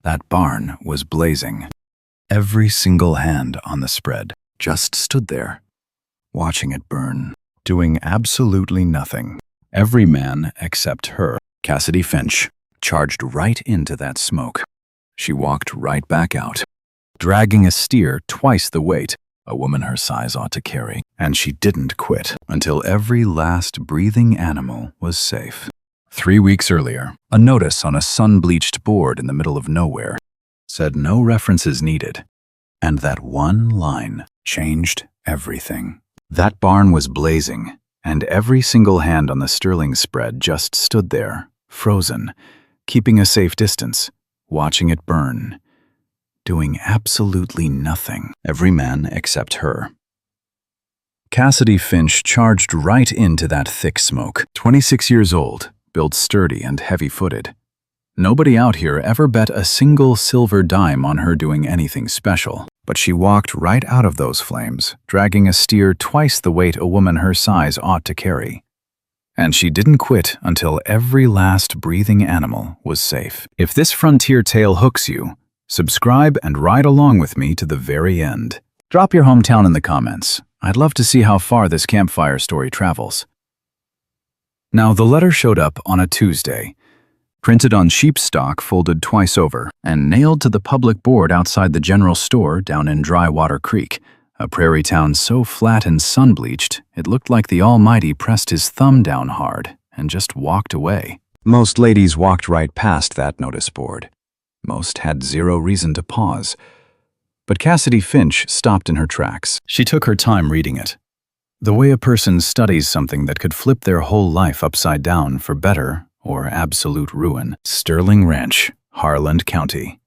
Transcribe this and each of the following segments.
That barn was blazing. Every single hand on the spread just stood there, watching it burn, doing absolutely nothing. Every man except her, Cassidy Finch, charged right into that smoke. She walked right back out, dragging a steer twice the weight a woman her size ought to carry, and she didn't quit until every last breathing animal was safe. 3 weeks earlier, a notice on a sun-bleached board in the middle of nowhere said no references needed, and that one line changed everything. That barn was blazing, and every single hand on the Sterling spread just stood there, frozen, keeping a safe distance, watching it burn, doing absolutely nothing. Every man except her. Cassidy Finch charged right into that thick smoke. 26 years old, built sturdy and heavy-footed. Nobody out here ever bet a single silver dime on her doing anything special, but she walked right out of those flames, dragging a steer twice the weight a woman her size ought to carry. And she didn't quit until every last breathing animal was safe. If this frontier tale hooks you, subscribe and ride along with me to the very end. Drop your hometown in the comments. I'd love to see how far this campfire story travels. Now, the letter showed up on a Tuesday, printed on sheep stock folded twice over, and nailed to the public board outside the general store down in Drywater Creek, a prairie town so flat and sun-bleached it looked like the Almighty pressed his thumb down hard and just walked away. Most ladies walked right past that notice board. Most had zero reason to pause. But Cassidy Finch stopped in her tracks. She took her time reading it. The way a person studies something that could flip their whole life upside down for better or absolute ruin. Sterling Ranch, Harland County.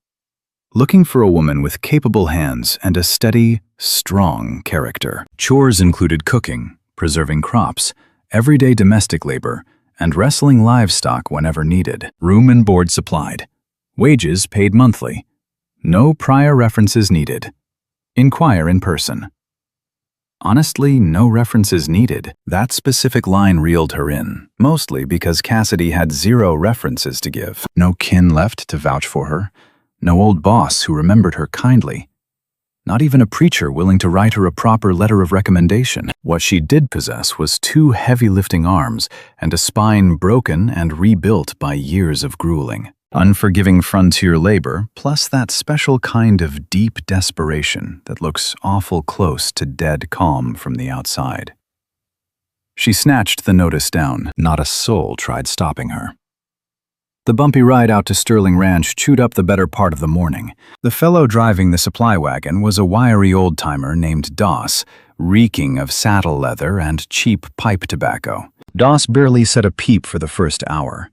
Looking for a woman with capable hands and a steady, strong character. Chores included cooking, preserving crops, everyday domestic labor, and wrestling livestock whenever needed. Room and board supplied. Wages paid monthly. No prior references needed. Inquire in person. Honestly, no references needed. That specific line reeled her in, mostly because Cassidy had zero references to give. No kin left to vouch for her. No old boss who remembered her kindly. Not even a preacher willing to write her a proper letter of recommendation. What she did possess was 2 heavy-lifting arms and a spine broken and rebuilt by years of grueling. Unforgiving frontier labor, plus that special kind of deep desperation that looks awful close to dead calm from the outside. She snatched the notice down. Not a soul tried stopping her. The bumpy ride out to Sterling Ranch chewed up the better part of the morning. The fellow driving the supply wagon was a wiry old-timer named Doss, reeking of saddle leather and cheap pipe tobacco. Doss barely said a peep for the first hour.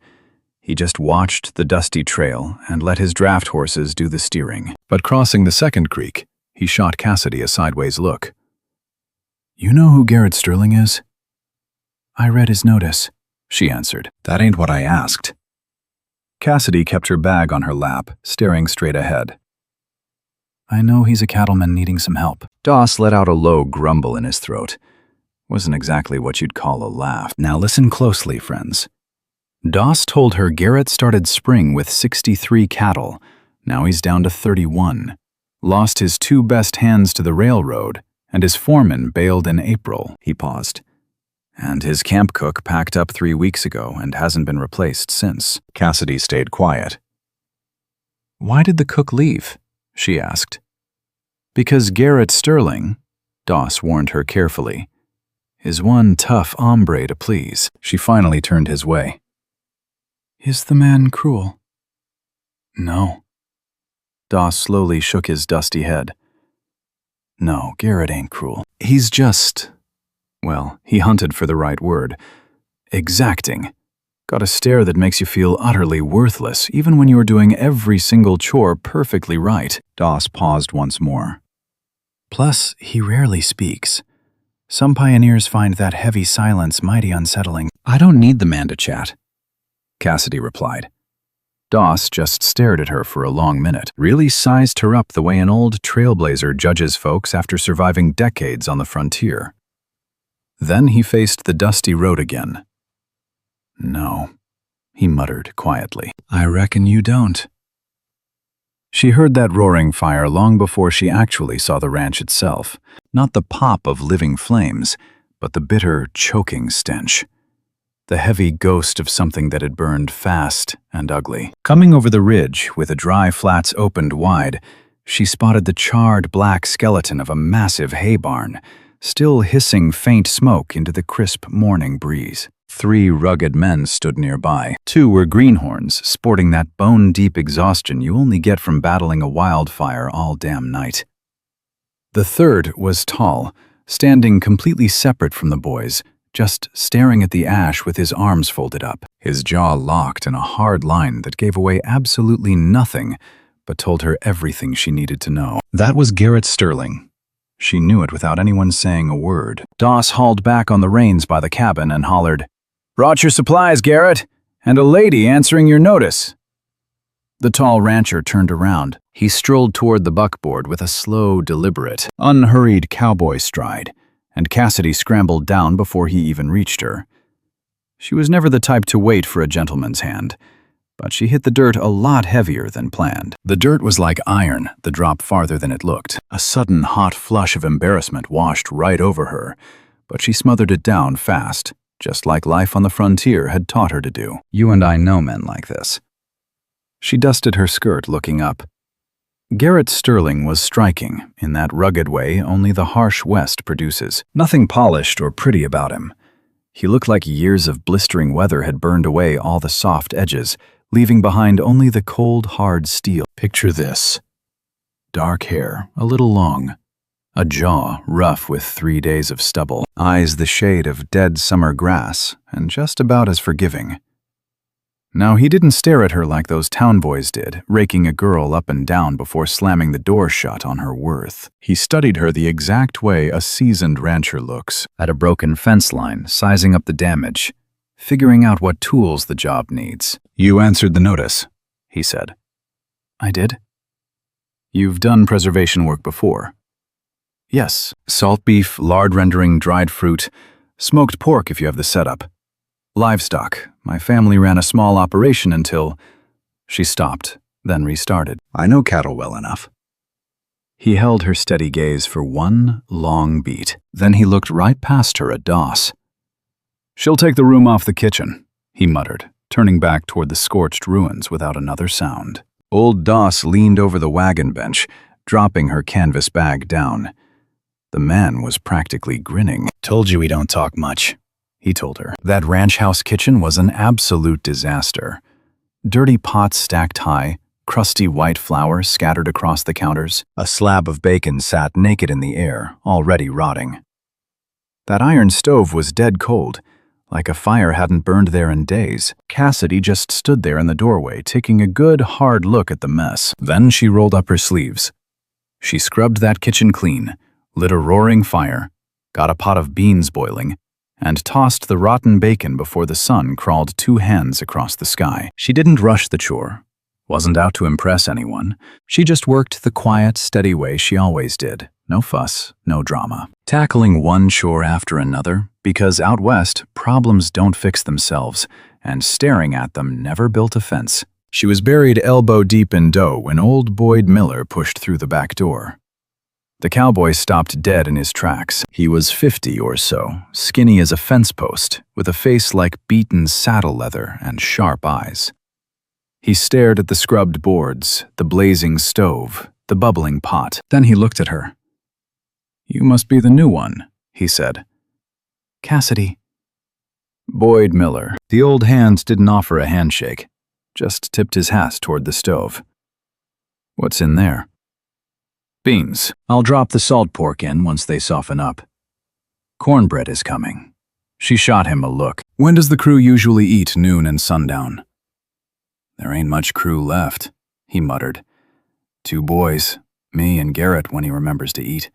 He just watched the dusty trail and let his draft horses do the steering. But crossing the second creek, he shot Cassidy a sideways look. "You know who Garrett Sterling is?" "I read his notice," she answered. "That ain't what I asked." Cassidy kept her bag on her lap, staring straight ahead. "I know he's a cattleman needing some help." Doss let out a low grumble in his throat. Wasn't exactly what you'd call a laugh. Now listen closely, friends. Doss told her Garrett started spring with 63 cattle. Now he's down to 31. Lost his 2 best hands to the railroad, and his foreman bailed in April. He paused. And his camp cook packed up 3 weeks ago and hasn't been replaced since. Cassidy stayed quiet. "Why did the cook leave?" she asked. "Because Garrett Sterling," Doss warned her carefully, "is one tough hombre to please." She finally turned his way. "Is the man cruel?" "No." Doss slowly shook his dusty head. "No, Garrett ain't cruel. He's just... well, he hunted for the right word. Exacting. Got a stare that makes you feel utterly worthless, even when you're doing every single chore perfectly right." Doss paused once more. "Plus, he rarely speaks. Some pioneers find that heavy silence mighty unsettling." "I don't need the man to chat," Cassidy replied. Doss just stared at her for a long minute, really sized her up the way an old trailblazer judges folks after surviving decades on the frontier. Then he faced the dusty road again. "No," he muttered quietly. "I reckon you don't." She heard that roaring fire long before she actually saw the ranch itself. Not the pop of living flames, but the bitter, choking stench. The heavy ghost of something that had burned fast and ugly. Coming over the ridge, with the dry flats opened wide, she spotted the charred black skeleton of a massive hay barn, still hissing faint smoke into the crisp morning breeze. 3 rugged men stood nearby. 2 were greenhorns, sporting that bone-deep exhaustion you only get from battling a wildfire all damn night. The third was tall, standing completely separate from the boys, just staring at the ash with his arms folded up, his jaw locked in a hard line that gave away absolutely nothing, but told her everything she needed to know. That was Garrett Sterling. She knew it without anyone saying a word. Doss hauled back on the reins by the cabin and hollered, "Brought your supplies, Garrett, and a lady answering your notice." The tall rancher turned around. He strolled toward the buckboard with a slow, deliberate, unhurried cowboy stride, and Cassidy scrambled down before he even reached her. She was never the type to wait for a gentleman's hand, but she hit the dirt a lot heavier than planned. The dirt was like iron, the drop farther than it looked. A sudden hot flush of embarrassment washed right over her, but she smothered it down fast, just like life on the frontier had taught her to do. You and I know men like this. She dusted her skirt, looking up. Garrett Sterling was striking, in that rugged way only the harsh West produces. Nothing polished or pretty about him. He looked like years of blistering weather had burned away all the soft edges, leaving behind only the cold, hard steel. Picture this. Dark hair, a little long. A jaw rough with 3 days of stubble. Eyes the shade of dead summer grass, and just about as forgiving. Now, he didn't stare at her like those town boys did, raking a girl up and down before slamming the door shut on her worth. He studied her the exact way a seasoned rancher looks, at a broken fence line, sizing up the damage, figuring out what tools the job needs. "You answered the notice," he said. "I did." "You've done preservation work before?" "Yes. Salt beef, lard rendering, dried fruit, smoked pork if you have the setup. Livestock. My family ran a small operation until—" She stopped, then restarted. "I know cattle well enough." He held her steady gaze for one long beat. Then he looked right past her at Doss. "She'll take the room off the kitchen," he muttered, turning back toward the scorched ruins without another sound. Old Doss leaned over the wagon bench, dropping her canvas bag down. The man was practically grinning. "Told you we don't talk much," he told her. That ranch house kitchen was an absolute disaster. Dirty pots stacked high, crusty white flour scattered across the counters. A slab of bacon sat naked in the air, already rotting. That iron stove was dead cold, like a fire hadn't burned there in days. Cassidy just stood there in the doorway, taking a good, hard look at the mess. Then she rolled up her sleeves. She scrubbed that kitchen clean, lit a roaring fire, got a pot of beans boiling, and tossed the rotten bacon before the sun crawled 2 hands across the sky. She didn't rush the chore, wasn't out to impress anyone. She just worked the quiet, steady way she always did. No fuss, no drama. Tackling one chore after another, because out west, problems don't fix themselves, and staring at them never built a fence. She was buried elbow-deep in dough when old Boyd Miller pushed through the back door. The cowboy stopped dead in his tracks. He was 50 or so, skinny as a fence post, with a face like beaten saddle leather and sharp eyes. He stared at the scrubbed boards, the blazing stove, the bubbling pot. Then he looked at her. "You must be the new one," he said. "Cassidy." Boyd Miller. The old hand didn't offer a handshake, just tipped his hat toward the stove. "What's in there?" "Beans. I'll drop the salt pork in once they soften up. Cornbread is coming." She shot him a look. "When does the crew usually eat noon and sundown?" "There ain't much crew left," he muttered. 2 boys, me and Garrett when he remembers to eat."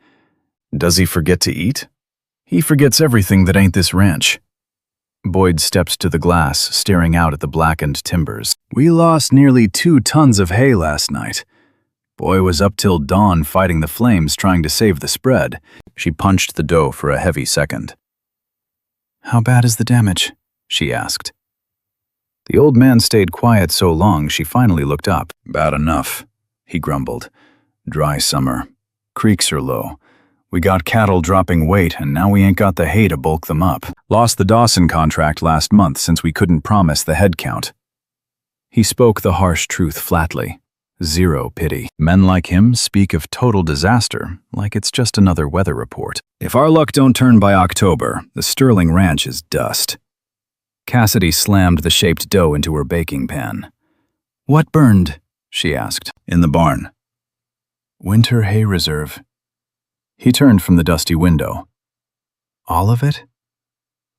"Does he forget to eat?" "He forgets everything that ain't this ranch." Boyd stepped to the glass, staring out at the blackened timbers. "We lost nearly 2 tons of hay last night. Boy was up till dawn fighting the flames trying to save the spread." She punched the dough for a heavy second. "How bad is the damage?" she asked. The old man stayed quiet so long she finally looked up. "Bad enough," he grumbled. Dry summer. Creeks are low. We got cattle dropping weight, and now we ain't got the hay to bulk them up. Lost the Dawson contract last month since we couldn't promise the head count. He spoke the harsh truth flatly. Zero pity. Men like him speak of total disaster like it's just another weather report. If our luck don't turn by October, the Sterling Ranch is dust. Cassidy slammed the shaped dough into her baking pan. What burned? She asked. In the barn. Winter hay reserve. He turned from the dusty window. All of it?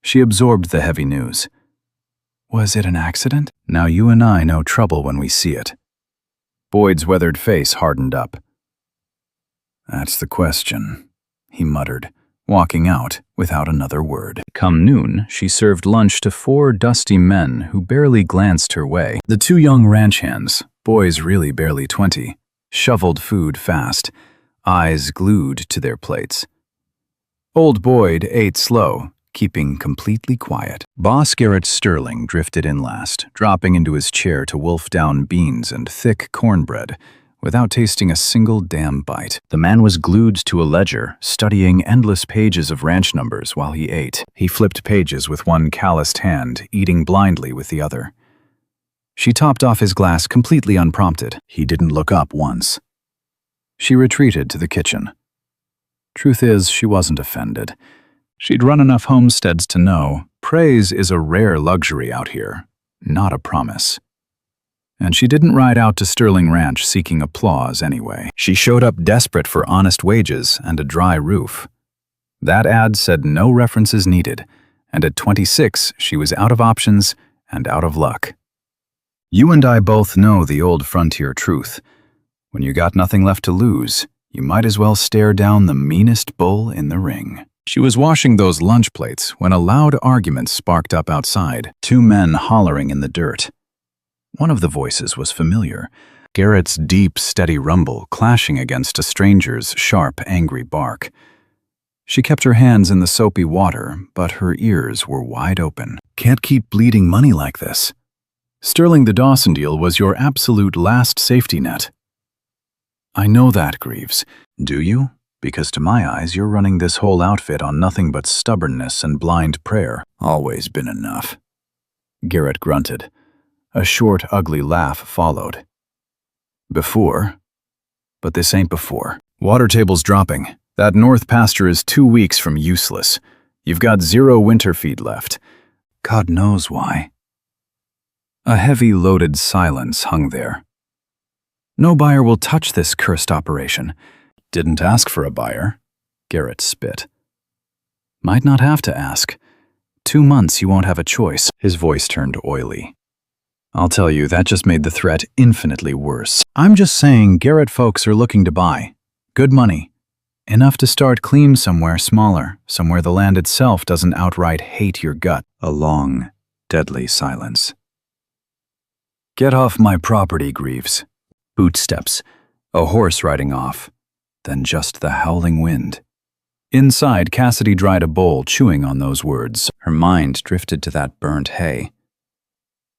She absorbed the heavy news. Was it an accident? Now you and I know trouble when we see it. Boyd's weathered face hardened up. That's the question, he muttered, walking out without another word. Come noon, she served lunch to 4 dusty men who barely glanced her way. The 2 young ranch hands, boys really barely 20, shoveled food fast, eyes glued to their plates. Old Boyd ate slow, keeping completely quiet. Boss Garrett Sterling drifted in last, dropping into his chair to wolf down beans and thick cornbread, without tasting a single damn bite. The man was glued to a ledger, studying endless pages of ranch numbers while he ate. He flipped pages with one calloused hand, eating blindly with the other. She topped off his glass completely unprompted. He didn't look up once. She retreated to the kitchen. Truth is, she wasn't offended. She'd run enough homesteads to know praise is a rare luxury out here, not a promise. And she didn't ride out to Sterling Ranch seeking applause anyway. She showed up desperate for honest wages and a dry roof. That ad said no references needed, and at 26, she was out of options and out of luck. You and I both know the old frontier truth. When you got nothing left to lose, you might as well stare down the meanest bull in the ring. She was washing those lunch plates when a loud argument sparked up outside, 2 men hollering in the dirt. One of the voices was familiar, Garrett's deep, steady rumble clashing against a stranger's sharp, angry bark. She kept her hands in the soapy water, but her ears were wide open. Can't keep bleeding money like this. Sterling, the Dawson deal was your absolute last safety net. I know that, Greaves. Do you? Because to my eyes, you're running this whole outfit on nothing but stubbornness and blind prayer. Always been enough. Garrett grunted. A short, ugly laugh followed. Before? But this ain't before. Water table's dropping. That north pasture is 2 weeks from useless. You've got 0 winter feed left. God knows why. A heavy, loaded silence hung there. No buyer will touch this cursed operation. Didn't ask for a buyer. Garrett spit. Might not have to ask. 2 months you won't have a choice. His voice turned oily. I'll tell you, that just made the threat infinitely worse. I'm just saying Garrett folks are looking to buy. Good money. Enough to start clean somewhere smaller, somewhere the land itself doesn't outright hate your gut. A long, deadly silence. Get off my property, Greaves. Bootsteps. A horse riding off. Then just the howling wind. Inside, Cassidy dried a bowl, chewing on those words. Her mind drifted to that burnt hay.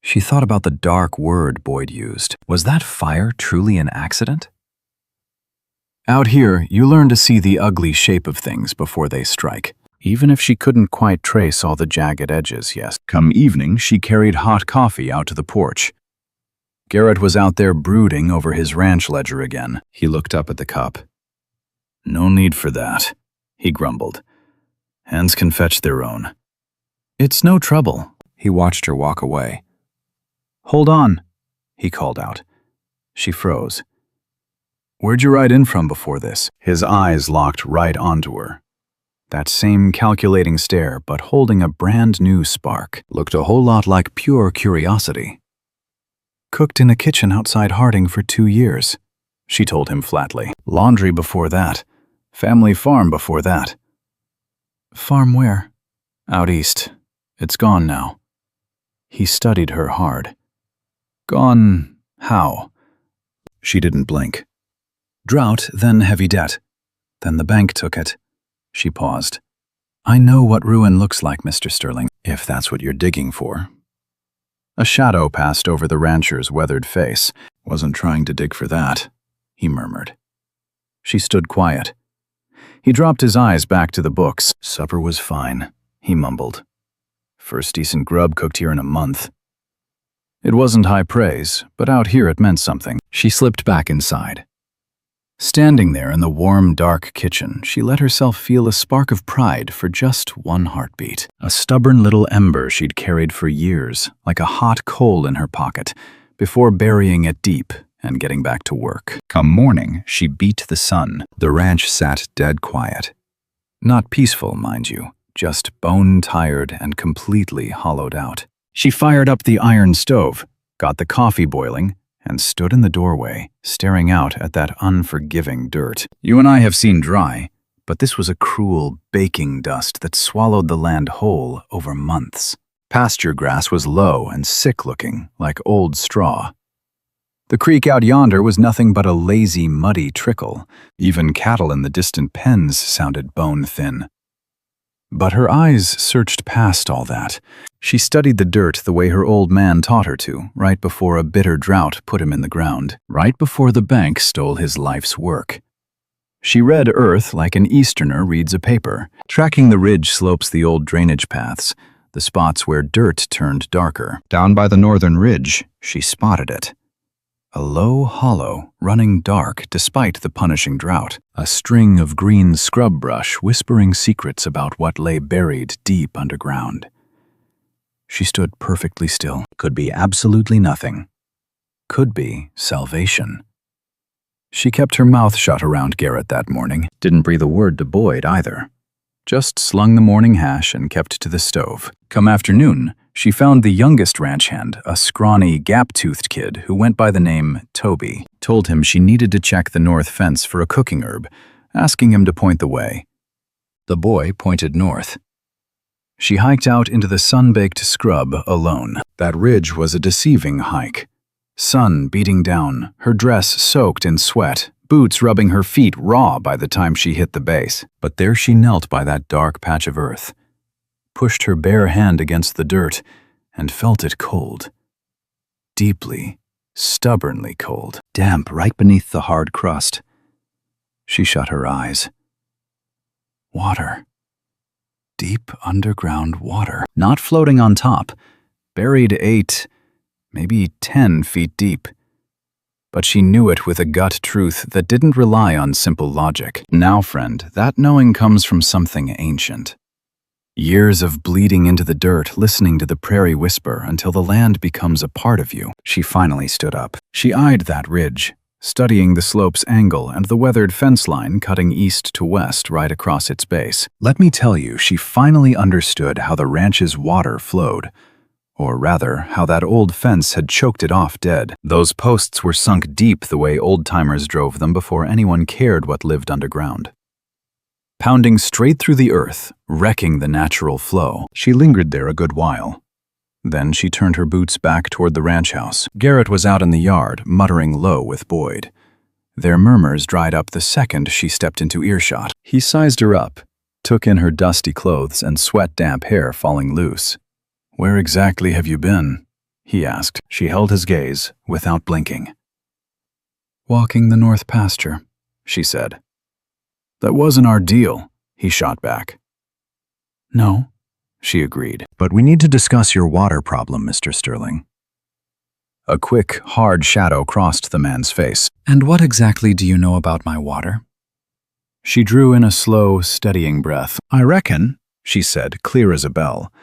She thought about the dark word Boyd used. Was that fire truly an accident? Out here, you learn to see the ugly shape of things before they strike. Even if she couldn't quite trace all the jagged edges, yes. Come evening, she carried hot coffee out to the porch. Garrett was out there brooding over his ranch ledger again. He looked up at the cup. No need for that, he grumbled. Hands can fetch their own. It's no trouble. He watched her walk away. Hold on, he called out. She froze. Where'd you ride in from before this? His eyes locked right onto her. That same calculating stare, but holding a brand new spark, looked a whole lot like pure curiosity. Cooked in a kitchen outside Harding for 2 years, she told him flatly. Laundry before that. Family farm before that. Farm where? Out east. It's gone now. He studied her hard. Gone how? She didn't blink. Drought, then heavy debt. Then the bank took it. She paused. I know what ruin looks like, Mr. Sterling, if that's what you're digging for. A shadow passed over the rancher's weathered face. Wasn't trying to dig for that. he murmured. She stood quiet. He dropped his eyes back to the books. Supper was fine, he mumbled. First decent grub cooked here in a month. It wasn't high praise, but out here it meant something. She slipped back inside. Standing there in the warm, dark kitchen, she let herself feel a spark of pride for just one heartbeat. A stubborn little ember she'd carried for years, like a hot coal in her pocket, before burying it deep and getting back to work. Come morning, she beat the sun. The ranch sat dead quiet. Not peaceful, mind you, just bone-tired and completely hollowed out. She fired up the iron stove, got the coffee boiling, and stood in the doorway, staring out at that unforgiving dirt. You and I have seen dry, but this was a cruel baking dust that swallowed the land whole over months. Pasture grass was low and sick-looking, like old straw. The creek out yonder was nothing but a lazy, muddy trickle. Even cattle in the distant pens sounded bone-thin. But her eyes searched past all that. She studied the dirt the way her old man taught her to, right before a bitter drought put him in the ground, right before the bank stole his life's work. She read earth like an Easterner reads a paper, tracking the ridge slopes, the old drainage paths, the spots where dirt turned darker. Down by the northern ridge, she spotted it. A low hollow, running dark despite the punishing drought. A string of green scrub brush whispering secrets about what lay buried deep underground. She stood perfectly still. Could be absolutely nothing. Could be salvation. She kept her mouth shut around Garrett that morning. Didn't breathe a word to Boyd either. Just slung the morning hash and kept to the stove. Come afternoon, she found the youngest ranch hand, a scrawny, gap-toothed kid who went by the name Toby. Told him she needed to check the north fence for a cooking herb, asking him to point the way. The boy pointed north. She hiked out into the sun-baked scrub alone. That ridge was a deceiving hike. Sun beating down, her dress soaked in sweat, boots rubbing her feet raw by the time she hit the base. But there she knelt by that dark patch of earth, pushed her bare hand against the dirt, and felt it cold. Deeply, stubbornly cold, damp right beneath the hard crust. She shut her eyes. Water. Deep underground water. Not floating on top, buried 8, maybe 10 feet deep. But she knew it with a gut truth that didn't rely on simple logic. Now, friend, that knowing comes from something ancient. Years of bleeding into the dirt, listening to the prairie whisper until the land becomes a part of you. She finally stood up. She eyed that ridge, studying the slope's angle and the weathered fence line cutting east to west right across its base. Let me tell you, she finally understood how the ranch's water flowed. Or rather, how that old fence had choked it off dead. Those posts were sunk deep the way old-timers drove them before anyone cared what lived underground. Pounding straight through the earth, wrecking the natural flow. She lingered there a good while. Then she turned her boots back toward the ranch house. Garrett was out in the yard, muttering low with Boyd. Their murmurs dried up the second she stepped into earshot. He sized her up, took in her dusty clothes and sweat-damp hair falling loose. "Where exactly have you been?" he asked. She held his gaze without blinking. "Walking the north pasture," she said. "That wasn't our deal," he shot back. "No," she agreed. "But we need to discuss your water problem, Mr. Sterling." A quick, hard shadow crossed the man's face. "And what exactly do you know about my water?" She drew in a slow, steadying breath. "I reckon," she said, clear as a bell,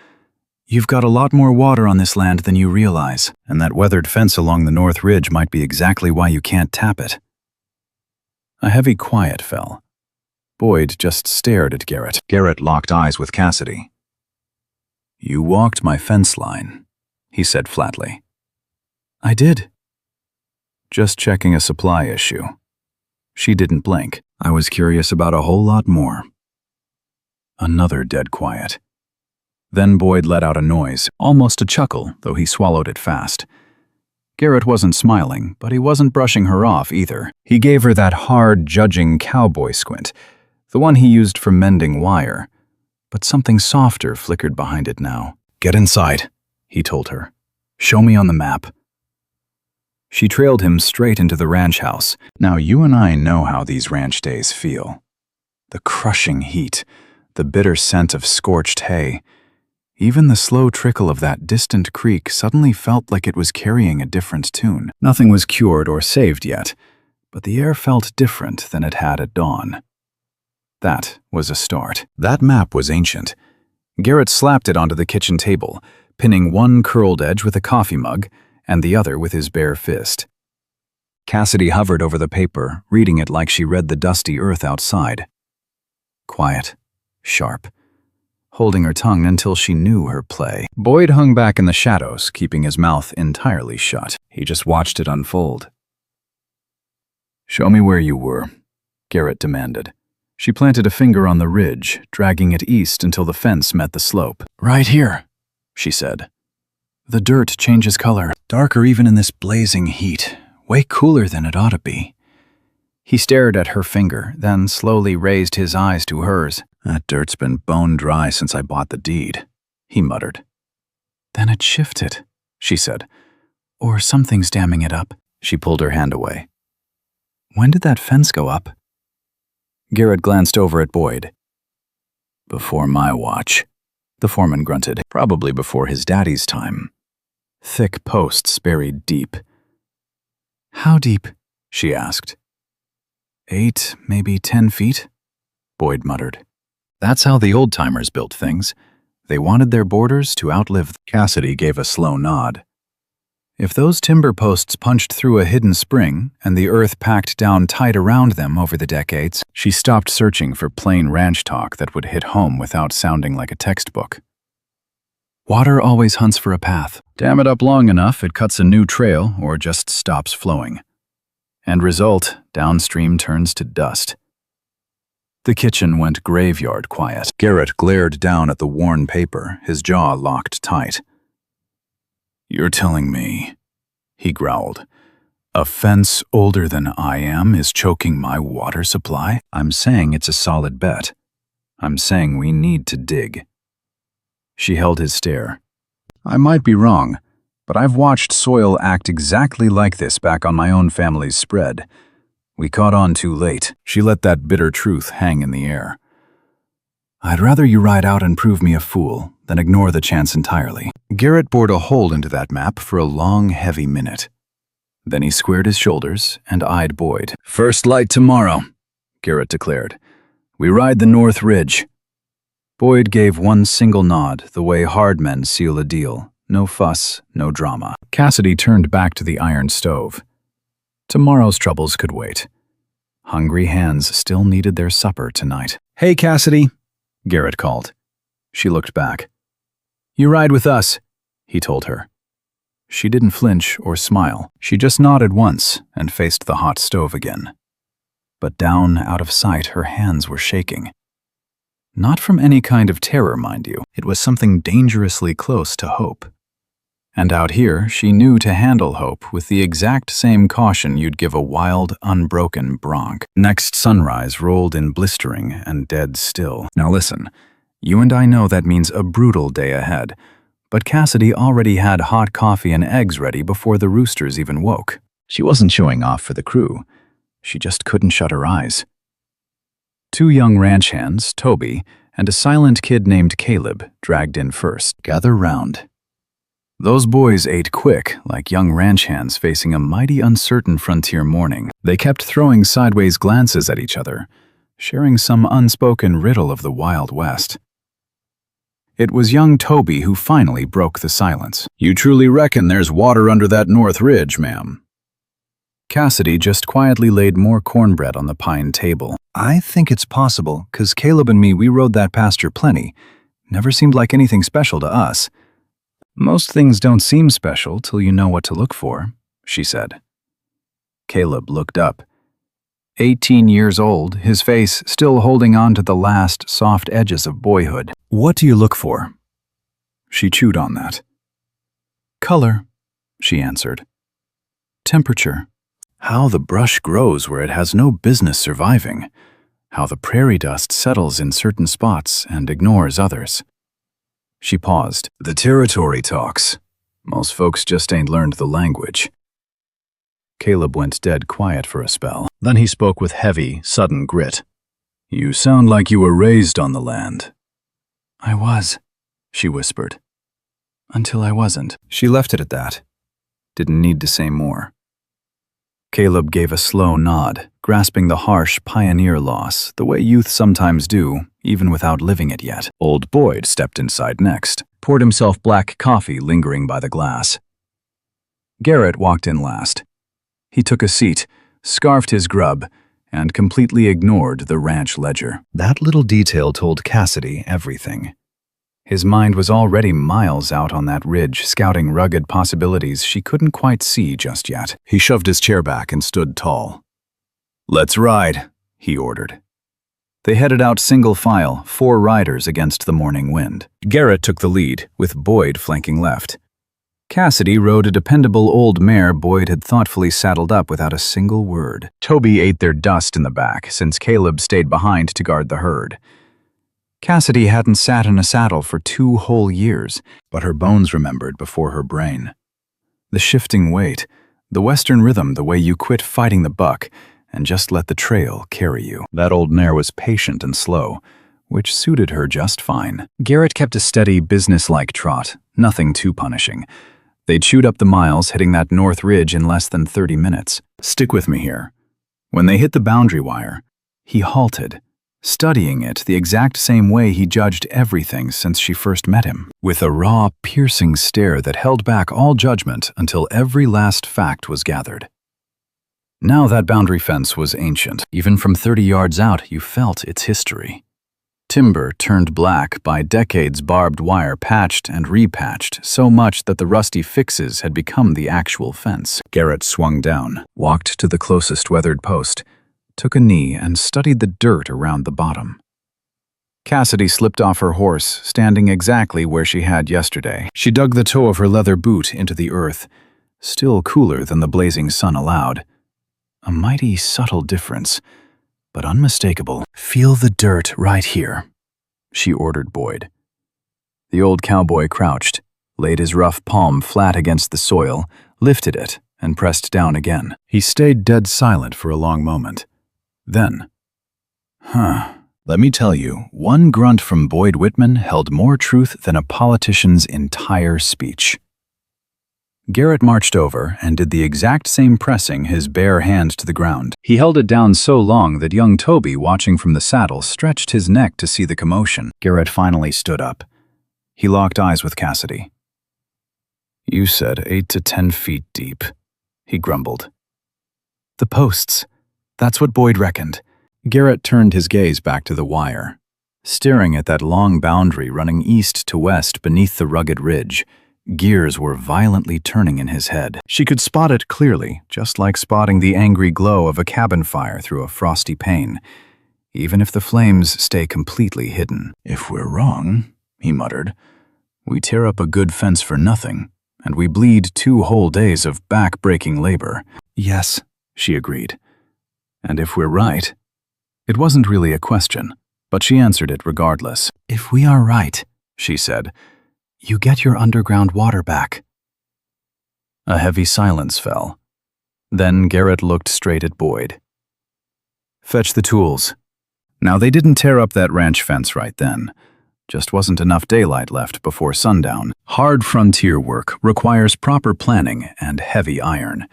"you've got a lot more water on this land than you realize, and that weathered fence along the north ridge might be exactly why you can't tap it." A heavy quiet fell. Boyd just stared at Garrett. Garrett locked eyes with Cassidy. "You walked my fence line," he said flatly. "I did." "Just checking a supply issue." She didn't blink. "I was curious about a whole lot more." Another dead quiet. Then Boyd let out a noise, almost a chuckle, though he swallowed it fast. Garrett wasn't smiling, but he wasn't brushing her off either. He gave her that hard, judging cowboy squint, the one he used for mending wire. But something softer flickered behind it now. "Get inside," he told her. "Show me on the map." She trailed him straight into the ranch house. Now you and I know how these ranch days feel. The crushing heat, the bitter scent of scorched hay. Even the slow trickle of that distant creek suddenly felt like it was carrying a different tune. Nothing was cured or saved yet, but the air felt different than it had at dawn. That was a start. That map was ancient. Garrett slapped it onto the kitchen table, pinning one curled edge with a coffee mug and the other with his bare fist. Cassidy hovered over the paper, reading it like she read the dusty earth outside. Quiet, sharp, holding her tongue until she knew her play. Boyd hung back in the shadows, keeping his mouth entirely shut. He just watched it unfold. "Show me where you were," Garrett demanded. She planted a finger on the ridge, dragging it east until the fence met the slope. "Right here," she said. "The dirt changes color, darker even in this blazing heat, way cooler than it ought to be." He stared at her finger, then slowly raised his eyes to hers. "That dirt's been bone dry since I bought the deed," he muttered. "Then it shifted," she said. "Or something's damming it up." She pulled her hand away. "When did that fence go up?" Garrett glanced over at Boyd. "Before my watch," the foreman grunted. "Probably before his daddy's time. Thick posts buried deep." "How deep?" she asked. 8, maybe 10 feet, Boyd muttered. "That's how the old-timers built things. They wanted their borders to outlive." Cassidy gave a slow nod. If those timber posts punched through a hidden spring and the earth packed down tight around them over the decades, she stopped searching for plain ranch talk that would hit home without sounding like a textbook. Water always hunts for a path. Dam it up long enough, it cuts a new trail or just stops flowing. End result, downstream turns to dust. The kitchen went graveyard quiet. Garrett glared down at the worn paper, his jaw locked tight. "You're telling me," he growled, "a fence older than I am is choking my water supply?" "I'm saying it's a solid bet. I'm saying we need to dig." She held his stare. "I might be wrong, but I've watched soil act exactly like this back on my own family's spread. We caught on too late." She let that bitter truth hang in the air. "I'd rather you ride out and prove me a fool than ignore the chance entirely." Garrett bored a hole into that map for a long, heavy minute. Then he squared his shoulders and eyed Boyd. "First light tomorrow," Garrett declared. "We ride the North Ridge." Boyd gave one single nod, the way hard men seal a deal. No fuss, no drama. Cassidy turned back to the iron stove. Tomorrow's troubles could wait. Hungry hands still needed their supper tonight. "Hey, Cassidy," Garrett called. She looked back. "You ride with us," he told her. She didn't flinch or smile. She just nodded once and faced the hot stove again. But down, out of sight, her hands were shaking. Not from any kind of terror, mind you. It was something dangerously close to hope. And out here, she knew to handle hope with the exact same caution you'd give a wild, unbroken bronc. Next sunrise rolled in blistering and dead still. Now listen, you and I know that means a brutal day ahead, but Cassidy already had hot coffee and eggs ready before the roosters even woke. She wasn't showing off for the crew. She just couldn't shut her eyes. 2 young ranch hands, Toby, and a silent kid named Caleb, dragged in first. "Gather round." Those boys ate quick, like young ranch hands facing a mighty uncertain frontier morning. They kept throwing sideways glances at each other, sharing some unspoken riddle of the Wild West. It was young Toby who finally broke the silence. "You truly reckon there's water under that North Ridge, ma'am?" Cassidy just quietly laid more cornbread on the pine table. "I think it's possible, 'cause Caleb and me, we rode that pasture plenty. Never seemed like anything special to us." "Most things don't seem special till you know what to look for," she said. Caleb looked up. 18 years old, his face still holding on to the last soft edges of boyhood. "What do you look for?" She chewed on that. "Color," she answered. "Temperature. How the brush grows where it has no business surviving. How the prairie dust settles in certain spots and ignores others." She paused. "The territory talks. Most folks just ain't learned the language." Caleb went dead quiet for a spell. Then he spoke with heavy, sudden grit. "You sound like you were raised on the land." "I was," she whispered. "Until I wasn't." She left it at that. Didn't need to say more. Caleb gave a slow nod, grasping the harsh pioneer loss, the way youth sometimes do, even without living it yet. Old Boyd stepped inside next, poured himself black coffee lingering by the glass. Garrett walked in last. He took a seat, scarfed his grub, and completely ignored the ranch ledger. That little detail told Cassidy everything. His mind was already miles out on that ridge, scouting rugged possibilities she couldn't quite see just yet. He shoved his chair back and stood tall. "Let's ride," he ordered. They headed out single file, 4 riders against the morning wind. Garrett took the lead, with Boyd flanking left. Cassidy rode a dependable old mare Boyd had thoughtfully saddled up without a single word. Toby ate their dust in the back, since Caleb stayed behind to guard the herd. Cassidy hadn't sat in a saddle for 2 whole years, but her bones remembered before her brain. The shifting weight, the western rhythm, the way you quit fighting the buck and just let the trail carry you. That old mare was patient and slow, which suited her just fine. Garrett kept a steady, businesslike trot, nothing too punishing. They chewed up the miles, hitting that north ridge in less than 30 minutes. "Stick with me here." When they hit the boundary wire, he halted, studying it the exact same way he judged everything since she first met him, with a raw, piercing stare that held back all judgment until every last fact was gathered. Now that boundary fence was ancient. Even from 30 yards out, you felt its history. Timber turned black by decades, barbed wire patched and repatched so much that the rusty fixes had become the actual fence. Garrett swung down, walked to the closest weathered post, took a knee and studied the dirt around the bottom. Cassidy slipped off her horse, standing exactly where she had yesterday. She dug the toe of her leather boot into the earth, still cooler than the blazing sun allowed. A mighty subtle difference, but unmistakable. "Feel the dirt right here," she ordered Boyd. The old cowboy crouched, laid his rough palm flat against the soil, lifted it, and pressed down again. He stayed dead silent for a long moment. Then, let me tell you, one grunt from Boyd Whitman held more truth than a politician's entire speech. Garrett marched over and did the exact same pressing, his bare hand to the ground. He held it down so long that young Toby, watching from the saddle, stretched his neck to see the commotion. Garrett finally stood up. He locked eyes with Cassidy. "You said 8 to 10 feet deep," he grumbled. "The posts. That's what Boyd reckoned." Garrett turned his gaze back to the wire, staring at that long boundary running east to west beneath the rugged ridge. Gears were violently turning in his head. She could spot it clearly, just like spotting the angry glow of a cabin fire through a frosty pane, even if the flames stay completely hidden. "If we're wrong," he muttered, "we tear up a good fence for nothing, and we bleed 2 whole days of back-breaking labor." "Yes," she agreed. "And if we're right?" It wasn't really a question, but she answered it regardless. "If we are right," she said, "you get your underground water back." A heavy silence fell. Then Garrett looked straight at Boyd. "Fetch the tools." Now, they didn't tear up that ranch fence right then. Just wasn't enough daylight left before sundown. Hard frontier work requires proper planning and heavy iron,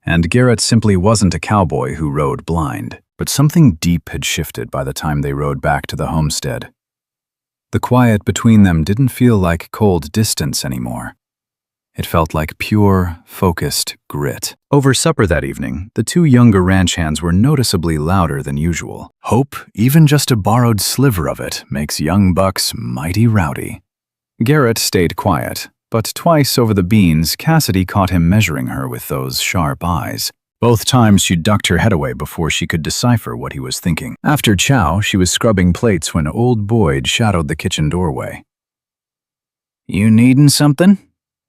and Garrett simply wasn't a cowboy who rode blind. But something deep had shifted by the time they rode back to the homestead. The quiet between them didn't feel like cold distance anymore. It felt like pure, focused grit. Over supper that evening, the 2 younger ranch hands were noticeably louder than usual. Hope, even just a borrowed sliver of it, makes young bucks mighty rowdy. Garrett stayed quiet, but twice over the beans, Cassidy caught him measuring her with those sharp eyes. Both times she ducked her head away before she could decipher what he was thinking. After chow, she was scrubbing plates when old Boyd shadowed the kitchen doorway. "You needin' something?"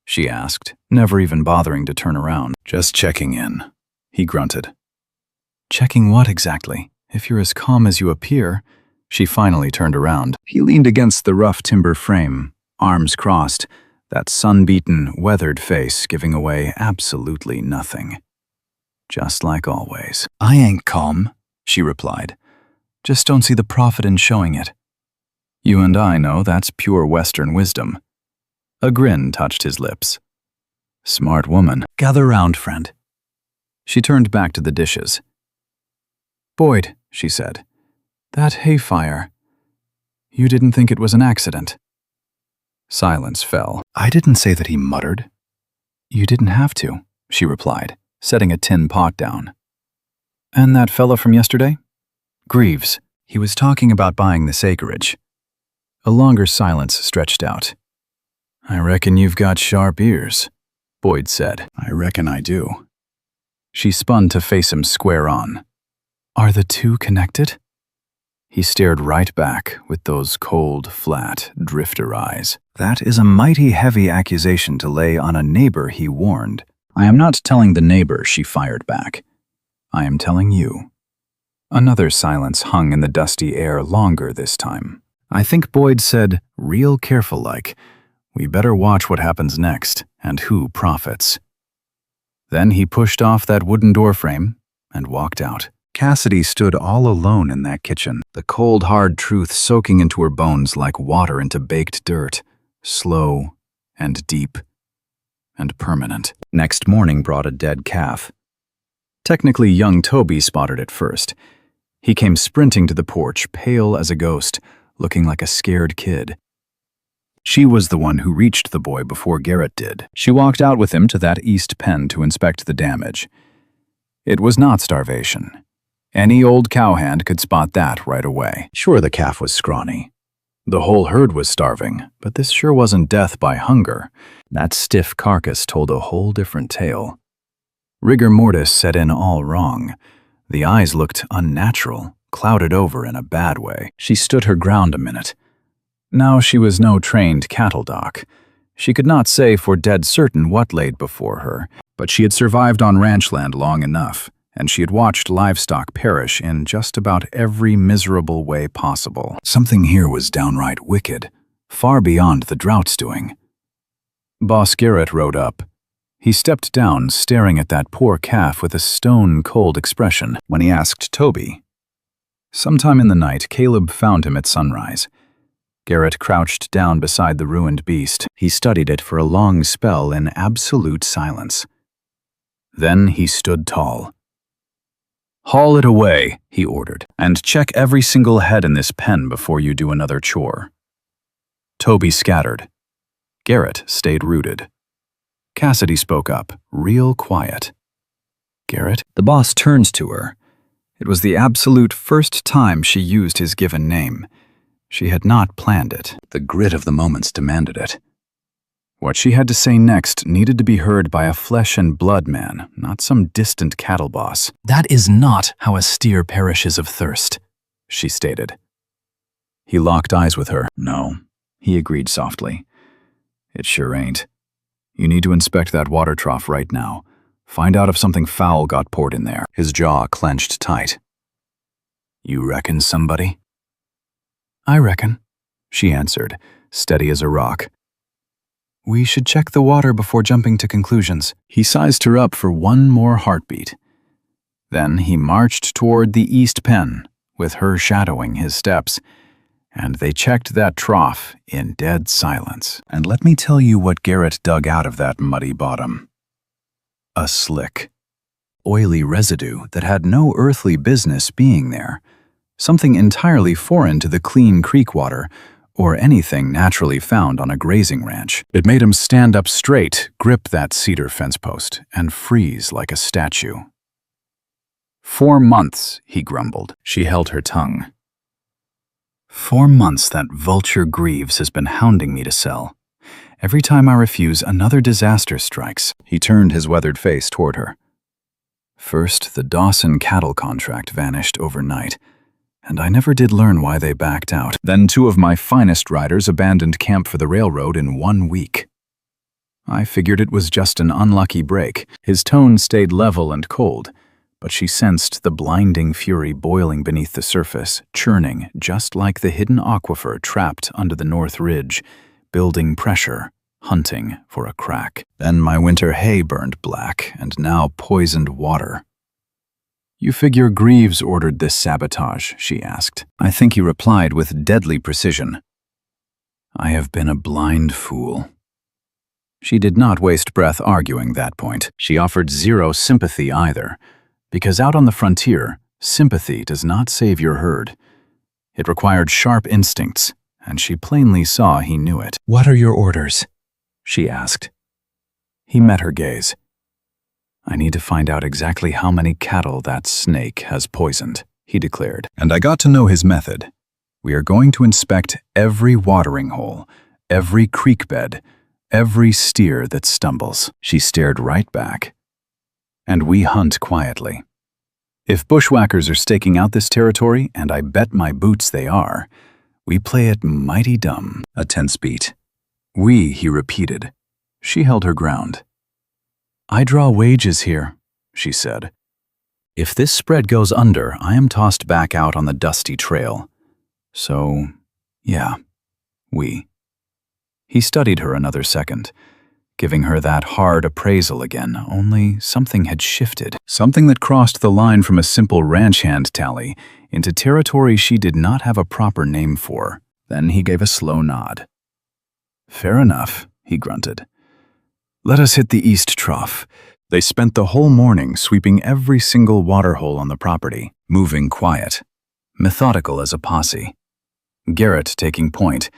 she asked, never even bothering to turn around. "Just checking in," he grunted. "Checking what exactly? If you're as calm as you appear." She finally turned around. He leaned against the rough timber frame, arms crossed, that sun-beaten, weathered face giving away absolutely nothing. just like always. "I ain't calm," she replied. "Just don't see the profit in showing it. You and I know that's pure Western wisdom." A grin touched his lips. "Smart woman. Gather round, friend." She turned back to the dishes. "Boyd," she said, "that hay fire. You didn't think it was an accident?" Silence fell. "I didn't say that," he muttered. "You didn't have to," she replied, setting a tin pot down. "And that fella from yesterday?" "Greaves. He was talking about buying this acreage." A longer silence stretched out. "I reckon you've got sharp ears," Boyd said. "I reckon I do." She spun to face him square on. "Are the two connected?" He stared right back with those cold, flat, drifter eyes. "That is a mighty heavy accusation to lay on a neighbor," he warned. "I am not telling the neighbor," she fired back. "I am telling you." Another silence hung in the dusty air, longer this time. I think Boyd said, real careful-like, "We better watch what happens next, and who profits." Then he pushed off that wooden doorframe and walked out. Cassidy stood all alone in that kitchen, the cold, hard truth soaking into her bones like water into baked dirt, slow and deep and permanent. Next morning brought a dead calf. Technically, young Toby spotted it first. He came sprinting to the porch, pale as a ghost, looking like a scared kid. She was the one who reached the boy before Garrett did. She walked out with him to that east pen to inspect the damage. It was not starvation. Any old cowhand could spot that right away. Sure, the calf was scrawny. The whole herd was starving, but this sure wasn't death by hunger. That stiff carcass told a whole different tale. Rigor mortis set in all wrong. The eyes looked unnatural, clouded over in a bad way. She stood her ground a minute. Now she was no trained cattle doc. She could not say for dead certain what laid before her, but she had survived on ranch land long enough, and she had watched livestock perish in just about every miserable way possible. Something here was downright wicked, far beyond the drought's doing. Boss Garrett rode up. He stepped down, staring at that poor calf with a stone-cold expression when he asked Toby. Sometime in the night, Caleb found him at sunrise. Garrett crouched down beside the ruined beast. He studied it for a long spell in absolute silence. Then he stood tall. "Haul it away," he ordered, "and check every single head in this pen before you do another chore." Toby scattered. Garrett stayed rooted. Cassidy spoke up, real quiet. "Garrett?" The boss turned to her. It was the absolute first time she used his given name. She had not planned it. The grit of the moments demanded it. What she had to say next needed to be heard by a flesh-and-blood man, not some distant cattle boss. "That is not how a steer perishes of thirst," she stated. He locked eyes with her. "No," he agreed softly. "It sure ain't. You need to inspect that water trough right now. Find out if something foul got poured in there." His jaw clenched tight. "You reckon somebody?" "I reckon," she answered, steady as a rock. "We should check the water before jumping to conclusions." He sized her up for one more heartbeat. Then he marched toward the east pen, with her shadowing his steps, and they checked that trough in dead silence. And let me tell you what Garrett dug out of that muddy bottom. A slick, oily residue that had no earthly business being there. Something entirely foreign to the clean creek water, or anything naturally found on a grazing ranch. It made him stand up straight, grip that cedar fence post, and freeze like a statue. 4 months, he grumbled. She held her tongue. 4 months that vulture Greaves has been hounding me to sell. Every time I refuse, another disaster strikes. He turned his weathered face toward her. First, the Dawson cattle contract vanished overnight, and I never did learn why they backed out. Then 2 of my finest riders abandoned camp for the railroad in 1 week. I figured it was just an unlucky break. His tone stayed level and cold, but she sensed the blinding fury boiling beneath the surface, churning just like the hidden aquifer trapped under the North Ridge, building pressure, hunting for a crack. Then my winter hay burned black, and now poisoned water. "You figure Greaves ordered this sabotage?" she asked. I think he replied with deadly precision. "I have been a blind fool." She did not waste breath arguing that point. She offered zero sympathy either, because out on the frontier, sympathy does not save your herd. It required sharp instincts, and she plainly saw he knew it. "What are your orders?" she asked. He met her gaze. "I need to find out exactly how many cattle that snake has poisoned," he declared. And I got to know his method. "We are going to inspect every watering hole, every creek bed, every steer that stumbles." She stared right back. "And we hunt quietly. If bushwhackers are staking out this territory, and I bet my boots they are, we play it mighty dumb." A tense beat. "We," he repeated. She held her ground. "I draw wages here," she said. "If this spread goes under, I am tossed back out on the dusty trail. So, yeah, we." He studied her another second, giving her that hard appraisal again, only something had shifted. Something that crossed the line from a simple ranch hand tally into territory she did not have a proper name for. Then he gave a slow nod. "Fair enough," he grunted. "Let us hit the east trough." They spent the whole morning sweeping every single waterhole on the property, moving quiet, methodical as a posse. Garrett taking point,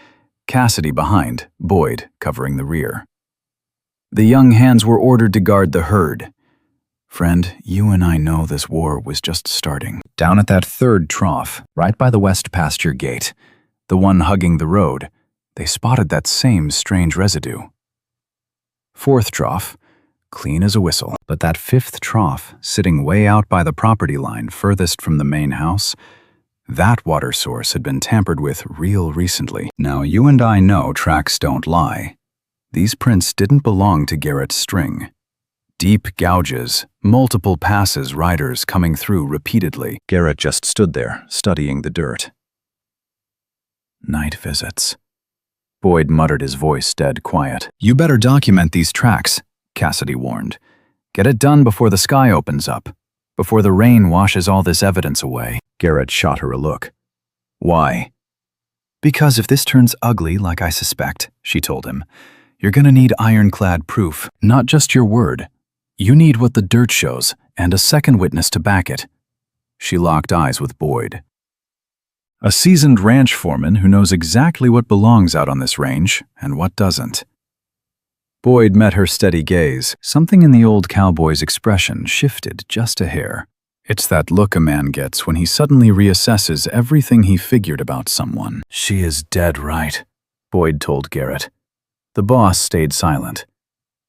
Cassidy behind, Boyd covering the rear. The young hands were ordered to guard the herd. "Friend, you and I know this war was just starting." Down at that third trough, right by the west pasture gate, the one hugging the road, they spotted that same strange residue. Fourth trough, clean as a whistle. But that fifth trough, sitting way out by the property line furthest from the main house, that water source had been tampered with real recently. Now, you and I know tracks don't lie. These prints didn't belong to Garrett's string. Deep gouges, multiple passes, riders coming through repeatedly. Garrett just stood there, studying the dirt. "Night visits." Boyd muttered, his voice dead quiet. "You better document these tracks," Cassidy warned. "Get it done before the sky opens up, before the rain washes all this evidence away." Garrett shot her a look. "Why?" "Because if this turns ugly like I suspect," she told him, "you're gonna need ironclad proof, not just your word. You need what the dirt shows, and a second witness to back it." She locked eyes with Boyd. A seasoned ranch foreman who knows exactly what belongs out on this range and what doesn't. Boyd met her steady gaze. Something in the old cowboy's expression shifted just a hair. It's that look a man gets when he suddenly reassesses everything he figured about someone. "She is dead right," Boyd told Garrett. The boss stayed silent.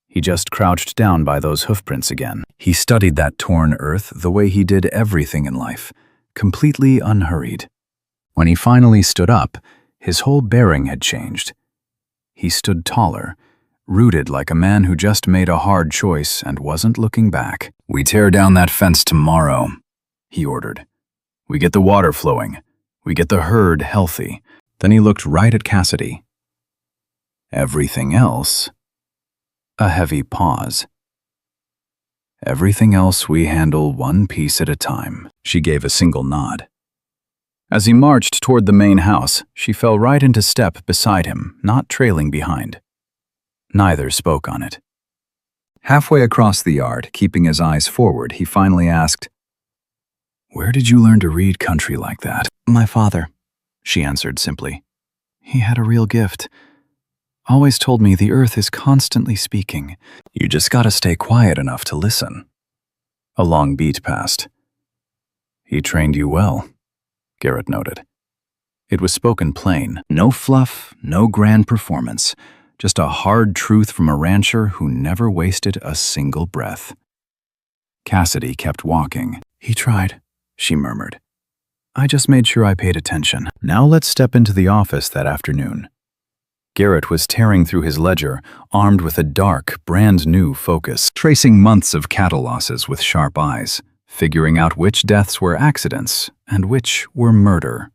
He just crouched down by those hoofprints again. He studied that torn earth the way he did everything in life, completely unhurried. When he finally stood up, his whole bearing had changed. He stood taller, rooted like a man who just made a hard choice and wasn't looking back. "We tear down that fence tomorrow," he ordered. "We get the water flowing. We get the herd healthy." Then he looked right at Cassidy. "Everything else?" A heavy pause. "Everything else we handle one piece at a time." She gave a single nod. As he marched toward the main house, she fell right into step beside him, not trailing behind. Neither spoke on it. Halfway across the yard, keeping his eyes forward, he finally asked, "Where did you learn to read country like that?" "My father," she answered simply. "He had a real gift. Always told me the earth is constantly speaking. You just gotta stay quiet enough to listen." A long beat passed. "He trained you well," Garrett noted. It was spoken plain. No fluff, no grand performance. Just a hard truth from a rancher who never wasted a single breath. Cassidy kept walking. "He tried," she murmured. "I just made sure I paid attention." Now let's step into the office that afternoon. Garrett was tearing through his ledger, armed with a dark, brand-new focus, tracing months of cattle losses with sharp eyes, figuring out which deaths were accidents and which were murder.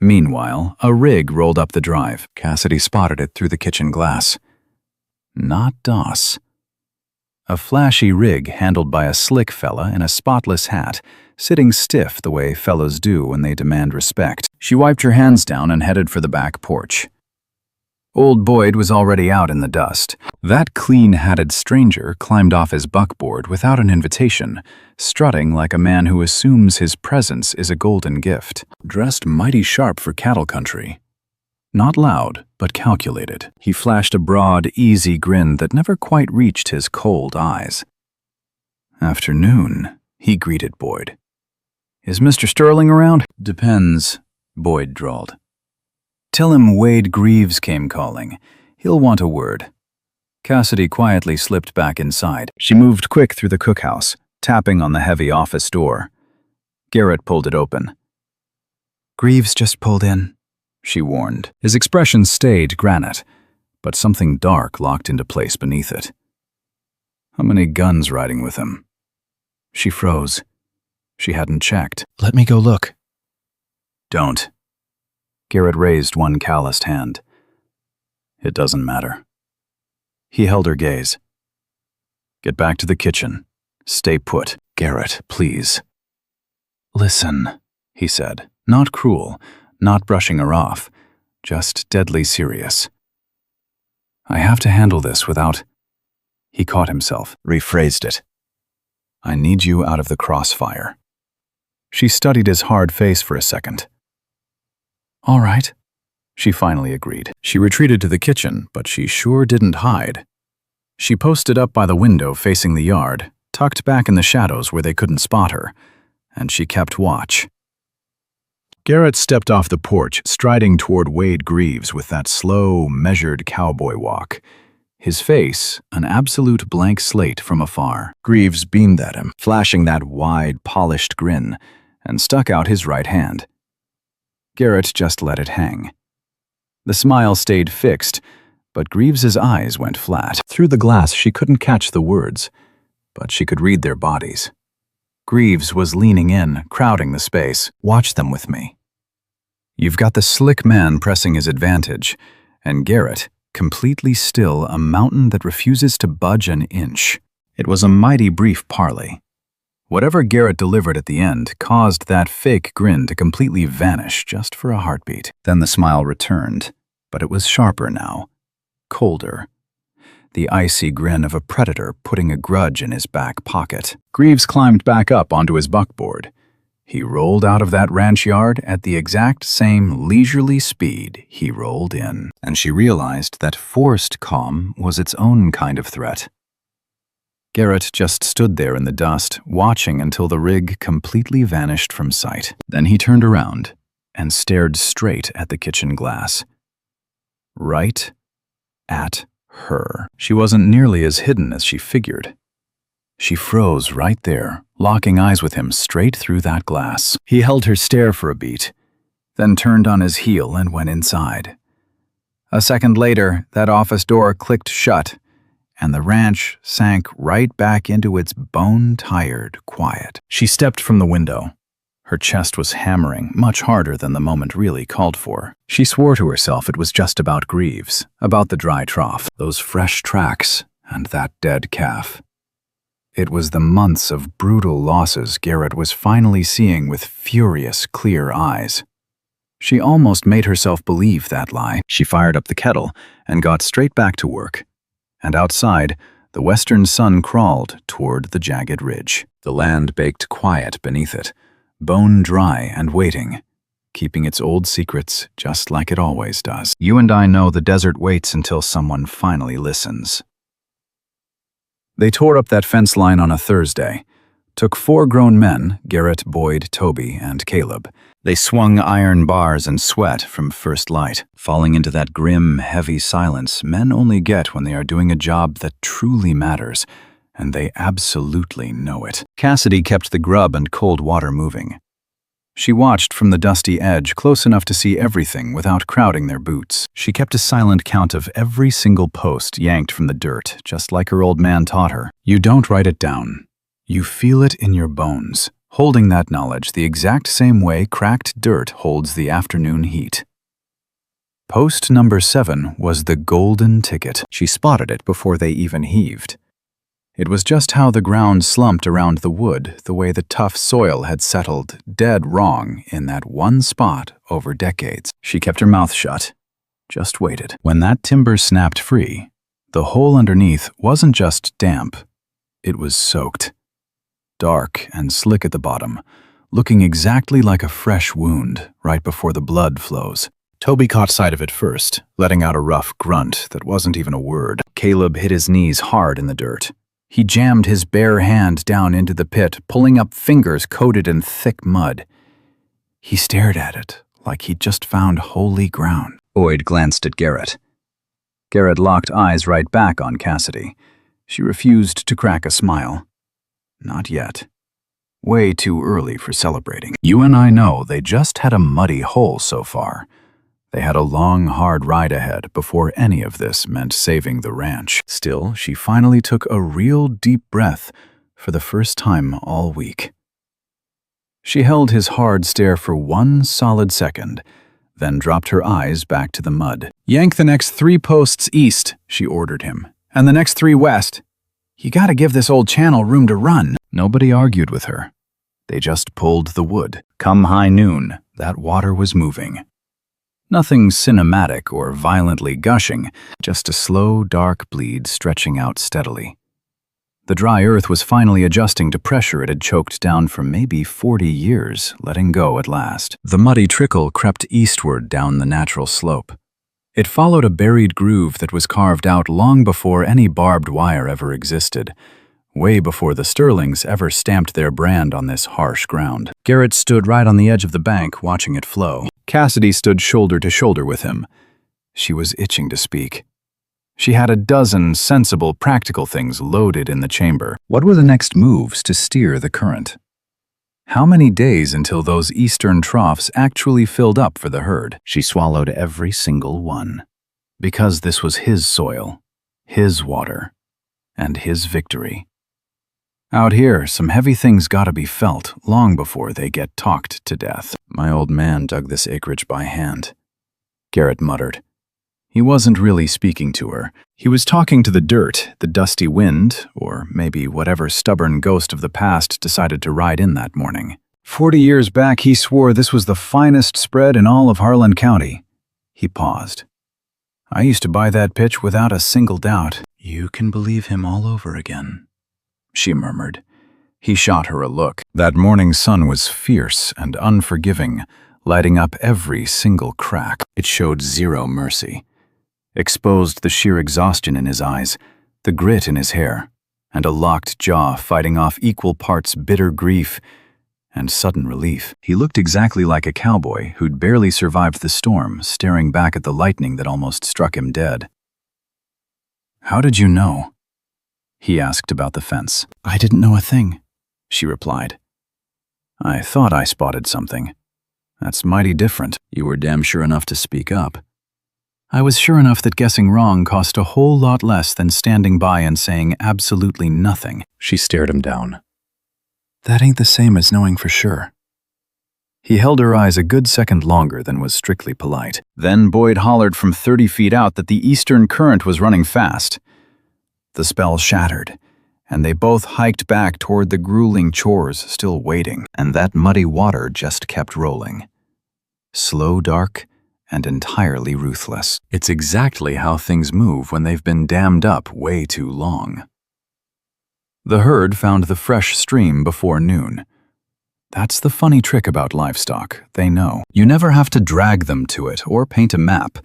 Meanwhile, a rig rolled up the drive. Cassidy spotted it through the kitchen glass. Not Doss. A flashy rig handled by a slick fella in a spotless hat, sitting stiff the way fellows do when they demand respect. She wiped her hands down and headed for the back porch. Old Boyd was already out in the dust. That clean-hatted stranger climbed off his buckboard without an invitation, strutting like a man who assumes his presence is a golden gift, dressed mighty sharp for cattle country. Not loud, but calculated. He flashed a broad, easy grin that never quite reached his cold eyes. "Afternoon," he greeted Boyd. "Is Mr. Sterling around?" "Depends," Boyd drawled. "Tell him Wade Greaves came calling. He'll want a word." Cassidy quietly slipped back inside. She moved quick through the cookhouse, tapping on the heavy office door. Garrett pulled it open. "Greaves just pulled in," she warned. His expression stayed granite, but something dark locked into place beneath it. How many guns riding with him? She froze. She hadn't checked. "Let me go look." "Don't." Garrett raised one calloused hand. "It doesn't matter." He held her gaze. "Get back to the kitchen. Stay put." "Garrett, please." "Listen," he said, not cruel, not brushing her off, just deadly serious. "I have to handle this without—" He caught himself, rephrased it. "I need you out of the crossfire." She studied his hard face for a second. "All right," she finally agreed. She retreated to the kitchen, but she sure didn't hide. She posted up by the window facing the yard, tucked back in the shadows where they couldn't spot her, and she kept watch. Garrett stepped off the porch, striding toward Wade Greaves with that slow, measured cowboy walk. His face, an absolute blank slate from afar. Greaves beamed at him, flashing that wide, polished grin, and stuck out his right hand. Garrett just let it hang. The smile stayed fixed, but Greaves's eyes went flat. Through the glass she couldn't catch the words, but she could read their bodies. Greaves was leaning in, crowding the space. "Watch them with me." You've got the slick man pressing his advantage, and Garrett, completely still, a mountain that refuses to budge an inch. It was a mighty brief parley. Whatever Garrett delivered at the end caused that fake grin to completely vanish just for a heartbeat. Then the smile returned, but it was sharper now, colder. The icy grin of a predator putting a grudge in his back pocket. Greaves climbed back up onto his buckboard. He rolled out of that ranch yard at the exact same leisurely speed he rolled in, and she realized that forced calm was its own kind of threat. Garrett just stood there in the dust, watching until the rig completely vanished from sight. Then he turned around and stared straight at the kitchen glass. Right at her. She wasn't nearly as hidden as she figured. She froze right there, locking eyes with him straight through that glass. He held her stare for a beat, then turned on his heel and went inside. A second later, that office door clicked shut, and the ranch sank right back into its bone-tired quiet. She stepped from the window. Her chest was hammering, much harder than the moment really called for. She swore to herself it was just about Greaves, about the dry trough, those fresh tracks, and that dead calf. It was the months of brutal losses Garrett was finally seeing with furious, clear eyes. She almost made herself believe that lie. She fired up the kettle and got straight back to work. And outside, the western sun crawled toward the jagged ridge. The land baked quiet beneath it, bone dry and waiting, keeping its old secrets just like it always does. You and I know the desert waits until someone finally listens. They tore up that fence line on a Thursday, took 4 grown men, Garrett, Boyd, Toby, and Caleb. They swung iron bars and sweat from first light, falling into that grim, heavy silence men only get when they are doing a job that truly matters, and they absolutely know it. Cassidy kept the grub and cold water moving. She watched from the dusty edge, close enough to see everything without crowding their boots. She kept a silent count of every single post yanked from the dirt, just like her old man taught her. You don't write it down. You feel it in your bones, holding that knowledge the exact same way cracked dirt holds the afternoon heat. Post number 7 was the golden ticket. She spotted it before they even heaved. It was just how the ground slumped around the wood, the way the tough soil had settled dead wrong in that one spot over decades. She kept her mouth shut, just waited. When that timber snapped free, the hole underneath wasn't just damp, it was soaked. Dark and slick at the bottom, looking exactly like a fresh wound right before the blood flows. Toby caught sight of it first, letting out a rough grunt that wasn't even a word. Caleb hit his knees hard in the dirt. He jammed his bare hand down into the pit, pulling up fingers coated in thick mud. He stared at it like he'd just found holy ground. Boyd glanced at Garrett. Garrett locked eyes right back on Cassidy. She refused to crack a smile. Not yet. Way too early for celebrating. You and I know they just had a muddy hole so far. They had a long, hard ride ahead before any of this meant saving the ranch. Still, she finally took a real deep breath for the first time all week. She held his hard stare for 1 solid second, then dropped her eyes back to the mud. "Yank the next 3 posts east," she ordered him, "and the next 3 west. You gotta give this old channel room to run." Nobody argued with her. They just pulled the wood. Come high noon, that water was moving. Nothing cinematic or violently gushing, just a slow, dark bleed stretching out steadily. The dry earth was finally adjusting to pressure it had choked down for maybe 40 years, letting go at last. The muddy trickle crept eastward down the natural slope. It followed a buried groove that was carved out long before any barbed wire ever existed, way before the Sterlings ever stamped their brand on this harsh ground. Garrett stood right on the edge of the bank, watching it flow. Cassidy stood shoulder to shoulder with him. She was itching to speak. She had a dozen sensible, practical things loaded in the chamber. What were the next moves to steer the current? How many days until those eastern troughs actually filled up for the herd? She swallowed every single one. Because this was his soil, his water, and his victory. Out here, some heavy things gotta be felt long before they get talked to death. My old man dug this acreage by hand, Garrett muttered. He wasn't really speaking to her. He was talking to the dirt, the dusty wind, or maybe whatever stubborn ghost of the past decided to ride in that morning. 40 years back, he swore this was the finest spread in all of Harlan County. He paused. I used to buy that pitch without a single doubt. You can believe him all over again, she murmured. He shot her a look. That morning sun was fierce and unforgiving, lighting up every single crack. It showed zero mercy. Exposed the sheer exhaustion in his eyes, the grit in his hair, and a locked jaw fighting off equal parts bitter grief and sudden relief. He looked exactly like a cowboy who'd barely survived the storm, staring back at the lightning that almost struck him dead. How did you know? He asked about the fence. I didn't know a thing, she replied. I thought I spotted something. That's mighty different. You were damn sure enough to speak up. I was sure enough that guessing wrong cost a whole lot less than standing by and saying absolutely nothing. She stared him down. That ain't the same as knowing for sure. He held her eyes a good second longer than was strictly polite. Then Boyd hollered from 30 feet out that the eastern current was running fast. The spell shattered, and they both hiked back toward the grueling chores still waiting, and that muddy water just kept rolling. Slow, dark, and entirely ruthless. It's exactly how things move when they've been dammed up way too long. The herd found the fresh stream before noon. That's the funny trick about livestock, they know. You never have to drag them to it or paint a map.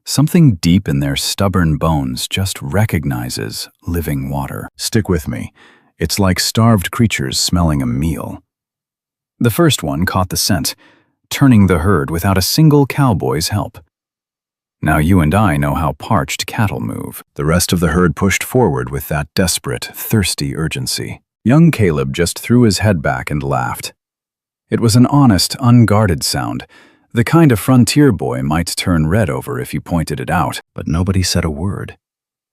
Something deep in their stubborn bones just recognizes living water. Stick with me. It's like starved creatures smelling a meal. The first one caught the scent, turning the herd without a single cowboy's help. Now you and I know how parched cattle move. The rest of the herd pushed forward with that desperate, thirsty urgency. Young Caleb just threw his head back and laughed. It was an honest, unguarded sound, the kind a frontier boy might turn red over if you pointed it out, but nobody said a word.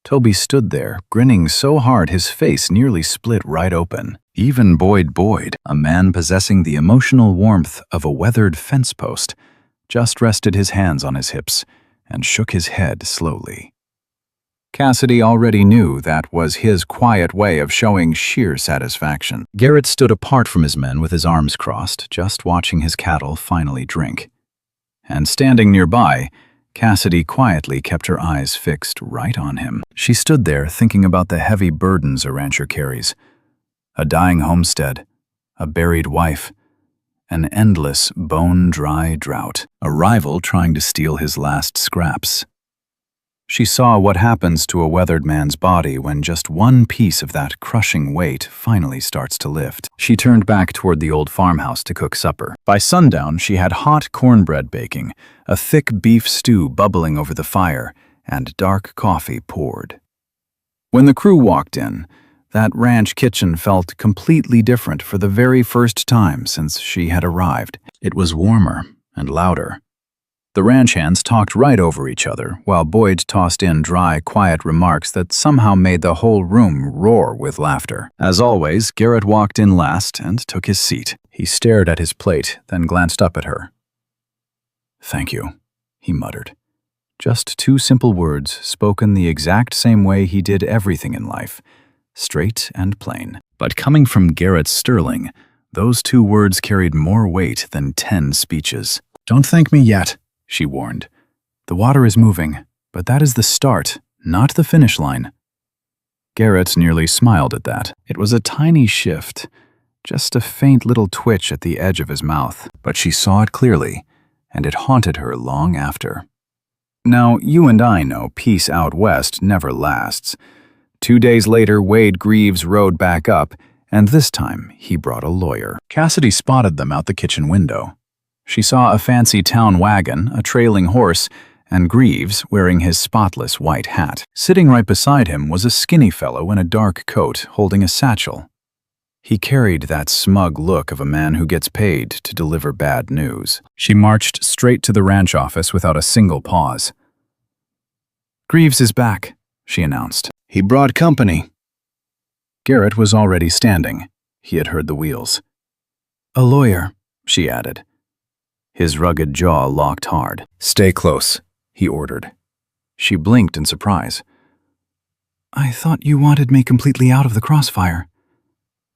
Toby stood there, grinning so hard his face nearly split right open. Even Boyd, a man possessing the emotional warmth of a weathered fence post, just rested his hands on his hips and shook his head slowly. Cassidy already knew that was his quiet way of showing sheer satisfaction. Garrett stood apart from his men with his arms crossed, just watching his cattle finally drink. And standing nearby, Cassidy quietly kept her eyes fixed right on him. She stood there thinking about the heavy burdens a rancher carries. A dying homestead, a buried wife, an endless, bone-dry drought, a rival trying to steal his last scraps. She saw what happens to a weathered man's body when just one piece of that crushing weight finally starts to lift. She turned back toward the old farmhouse to cook supper. By sundown, she had hot cornbread baking, a thick beef stew bubbling over the fire, and dark coffee poured. When the crew walked in, that ranch kitchen felt completely different for the very first time since she had arrived. It was warmer and louder. The ranch hands talked right over each other, while Boyd tossed in dry, quiet remarks that somehow made the whole room roar with laughter. As always, Garrett walked in last and took his seat. He stared at his plate, then glanced up at her. "Thank you," he muttered. Just two simple words, spoken the exact same way he did everything in life, straight and plain. But coming from Garrett Sterling, those two words carried more weight than 10 speeches. "Don't thank me yet," she warned. "The water is moving, but that is the start, not the finish line." Garrett nearly smiled at that. It was a tiny shift, just a faint little twitch at the edge of his mouth, but she saw it clearly, and it haunted her long after. Now, you and I know peace out west never lasts. 2 days later, Wade Greaves rode back up, and this time he brought a lawyer. Cassidy spotted them out the kitchen window. She saw a fancy town wagon, a trailing horse, and Greaves wearing his spotless white hat. Sitting right beside him was a skinny fellow in a dark coat holding a satchel. He carried that smug look of a man who gets paid to deliver bad news. She marched straight to the ranch office without a single pause. "Greaves is back," she announced. "He brought company." Garrett was already standing. He had heard the wheels. "A lawyer," she added. His rugged jaw locked hard. "Stay close," he ordered. She blinked in surprise. "I thought you wanted me completely out of the crossfire."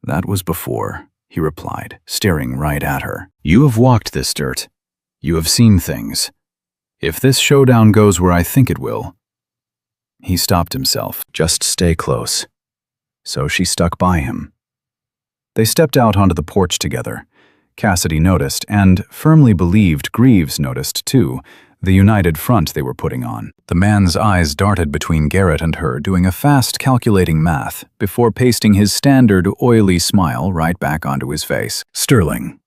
"That was before," he replied, staring right at her. "You have walked this dirt. You have seen things. If this showdown goes where I think it will..." He stopped himself. "Just stay close." So she stuck by him. They stepped out onto the porch together. Cassidy noticed, and firmly believed Greaves noticed too, the united front they were putting on. The man's eyes darted between Garrett and her, doing a fast calculating math, before pasting his standard oily smile right back onto his face. "Sterling,"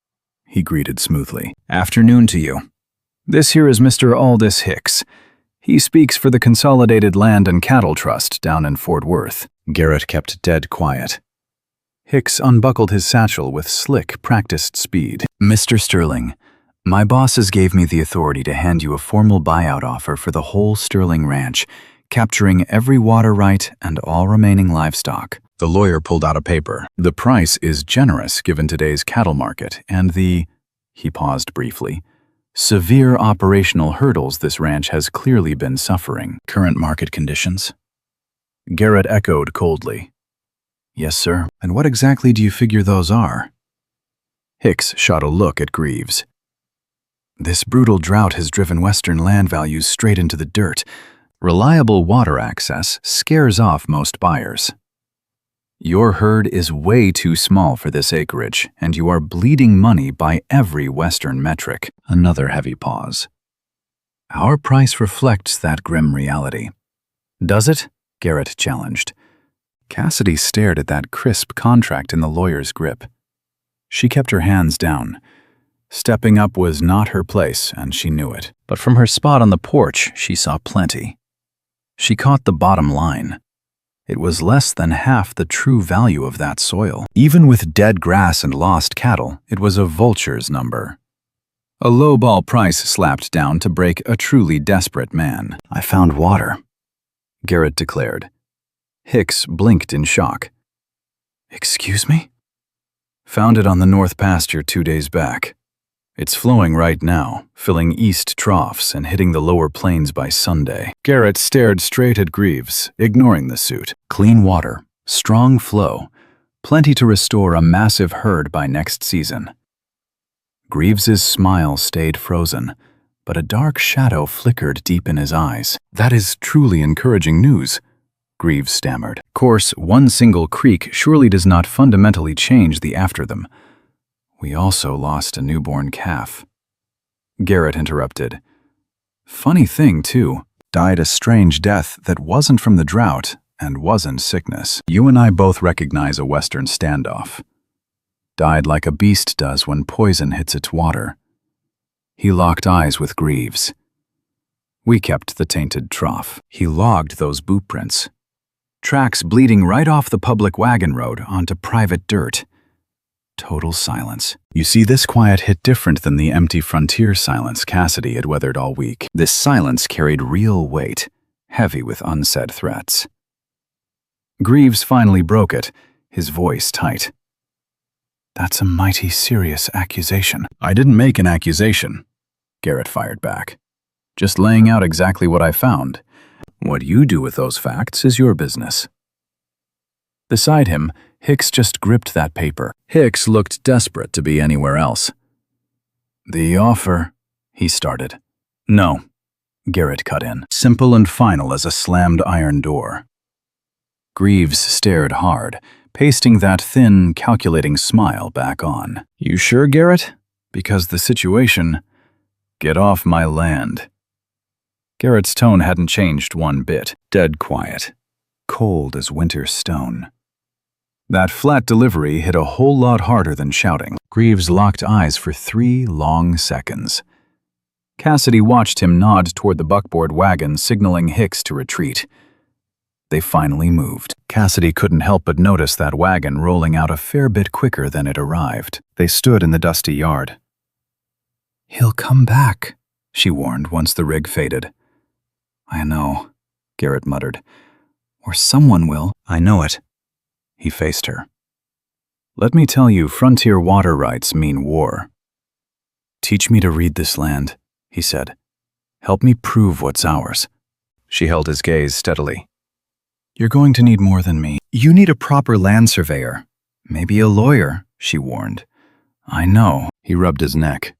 he greeted smoothly. "Afternoon to you. This here is Mr. Aldous Hicks. He speaks for the Consolidated Land and Cattle Trust down in Fort Worth." Garrett kept dead quiet. Hicks unbuckled his satchel with slick, practiced speed. "Mr. Sterling, my bosses gave me the authority to hand you a formal buyout offer for the whole Sterling Ranch, capturing every water right and all remaining livestock." The lawyer pulled out a paper. "The price is generous given today's cattle market and the..." He paused briefly. "Severe operational hurdles this ranch has clearly been suffering." "Current market conditions?" Garrett echoed coldly. "Yes, sir. And what exactly do you figure those are?" Hicks shot a look at Greaves. "This brutal drought has driven Western land values straight into the dirt. Reliable water access scares off most buyers. Your herd is way too small for this acreage, and you are bleeding money by every Western metric." Another heavy pause. "Our price reflects that grim reality." "Does it?" Garrett challenged. Cassidy stared at that crisp contract in the lawyer's grip. She kept her hands down. Stepping up was not her place, and she knew it. But from her spot on the porch, she saw plenty. She caught the bottom line. It was less than half the true value of that soil. Even with dead grass and lost cattle, it was a vulture's number. A low-ball price slapped down to break a truly desperate man. "I found water," Garrett declared. Hicks blinked in shock. "Excuse me?" "Found it on the north pasture 2 days back." It's flowing right now, filling east troughs and hitting the lower plains by Sunday. Garrett stared straight at Greaves, ignoring the suit. Clean water, strong flow, plenty to restore a massive herd by next season. Greaves's smile stayed frozen, but a dark shadow flickered deep in his eyes. That is truly encouraging news, Greaves stammered. Of course, one single creek surely does not fundamentally change the after them. We also lost a newborn calf. Garrett interrupted. Funny thing, too. Died a strange death that wasn't from the drought and wasn't sickness. You and I both recognize a Western standoff. Died like a beast does when poison hits its water. He locked eyes with Greaves. We kept the tainted trough. He logged those boot prints. Tracks bleeding right off the public wagon road onto private dirt. Total silence. You see, this quiet hit different than the empty frontier silence Cassidy had weathered all week. This silence carried real weight, heavy with unsaid threats. Greaves finally broke it, his voice tight. That's a mighty serious accusation. I didn't make an accusation, Garrett fired back. Just laying out exactly what I found. What you do with those facts is your business. Beside him, Hicks just gripped that paper. Hicks looked desperate to be anywhere else. The offer, he started. No, Garrett cut in, simple and final as a slammed iron door. Greaves stared hard, pasting that thin, calculating smile back on. You sure, Garrett? Because the situation... Get off my land. Garrett's tone hadn't changed one bit, dead quiet, cold as winter stone. That flat delivery hit a whole lot harder than shouting. Greaves locked eyes for 3 long seconds. Cassidy watched him nod toward the buckboard wagon, signaling Hicks to retreat. They finally moved. Cassidy couldn't help but notice that wagon rolling out a fair bit quicker than it arrived. They stood in the dusty yard. He'll come back, she warned once the rig faded. I know, Garrett muttered. Or someone will. I know it. He faced her. Let me tell you, frontier water rights mean war. Teach me to read this land, he said. Help me prove what's ours. She held his gaze steadily. You're going to need more than me. You need a proper land surveyor. Maybe a lawyer, she warned. I know. He rubbed his neck.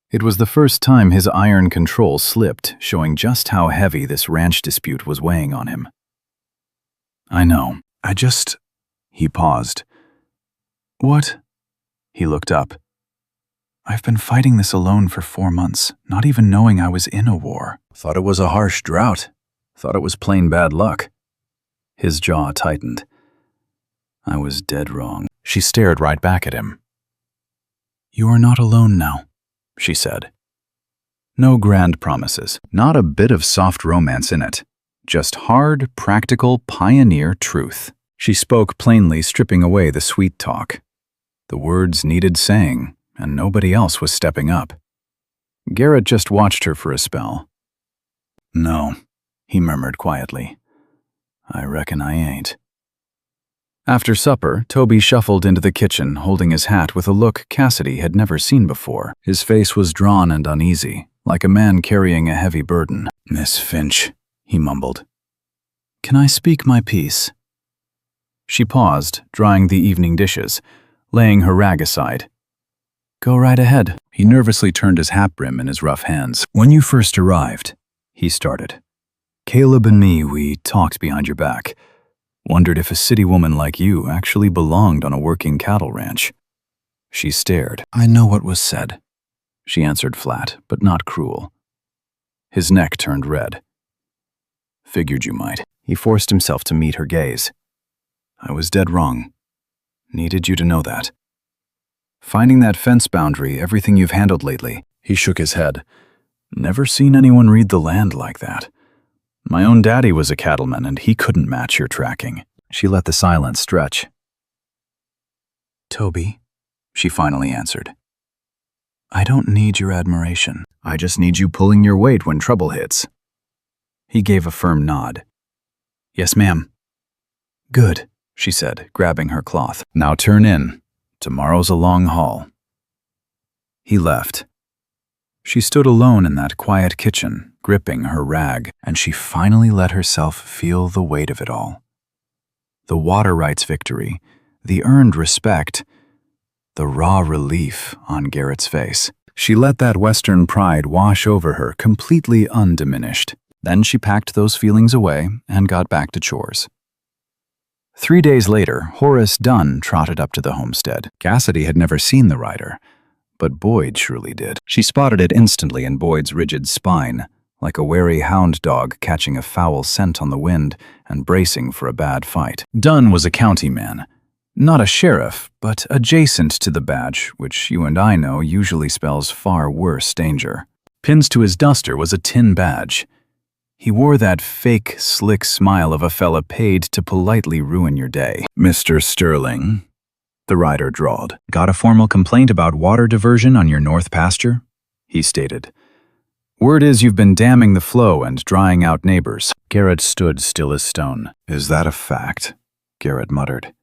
It was the first time his iron control slipped, showing just how heavy this ranch dispute was weighing on him. I know. He paused. What? He looked up. I've been fighting this alone for 4 months, not even knowing I was in a war. Thought it was a harsh drought. Thought it was plain bad luck. His jaw tightened. I was dead wrong. She stared right back at him. You are not alone now, she said. No grand promises, not a bit of soft romance in it. Just hard, practical, pioneer truth. She spoke plainly, stripping away the sweet talk. The words needed saying, and nobody else was stepping up. Garrett just watched her for a spell. No, he murmured quietly. I reckon I ain't. After supper, Toby shuffled into the kitchen, holding his hat with a look Cassidy had never seen before. His face was drawn and uneasy, like a man carrying a heavy burden. Miss Finch, he mumbled. Can I speak my piece? She paused, drying the evening dishes, laying her rag aside. Go right ahead. He nervously turned his hat brim in his rough hands. When you first arrived, he started. Caleb and me, we talked behind your back. Wondered if a city woman like you actually belonged on a working cattle ranch. She stared. I know what was said. She answered flat, but not cruel. His neck turned red. Figured you might. He forced himself to meet her gaze. I was dead wrong. Needed you to know that. Finding that fence boundary, everything you've handled lately. He shook his head. Never seen anyone read the land like that. My own daddy was a cattleman, and he couldn't match your tracking. She let the silence stretch. Toby, she finally answered. I don't need your admiration. I just need you pulling your weight when trouble hits. He gave a firm nod. Yes, ma'am. Good, she said, grabbing her cloth. Now turn in. Tomorrow's a long haul. He left. She stood alone in that quiet kitchen, gripping her rag, and she finally let herself feel the weight of it all. The water rights victory, the earned respect, the raw relief on Garrett's face. She let that Western pride wash over her, completely undiminished. Then she packed those feelings away and got back to chores. 3 days later, Horace Dunn trotted up to the homestead. Cassidy had never seen the rider, but Boyd surely did. She spotted it instantly in Boyd's rigid spine, like a wary hound dog catching a foul scent on the wind and bracing for a bad fight. Dunn was a county man. Not a sheriff, but adjacent to the badge, which you and I know usually spells far worse danger. Pinned to his duster was a tin badge. He wore that fake, slick smile of a fella paid to politely ruin your day. "Mr. Sterling," the rider drawled. "Got a formal complaint about water diversion on your north pasture?" he stated. "Word is you've been damming the flow and drying out neighbors." Garrett stood still as stone. "Is that a fact?" Garrett muttered.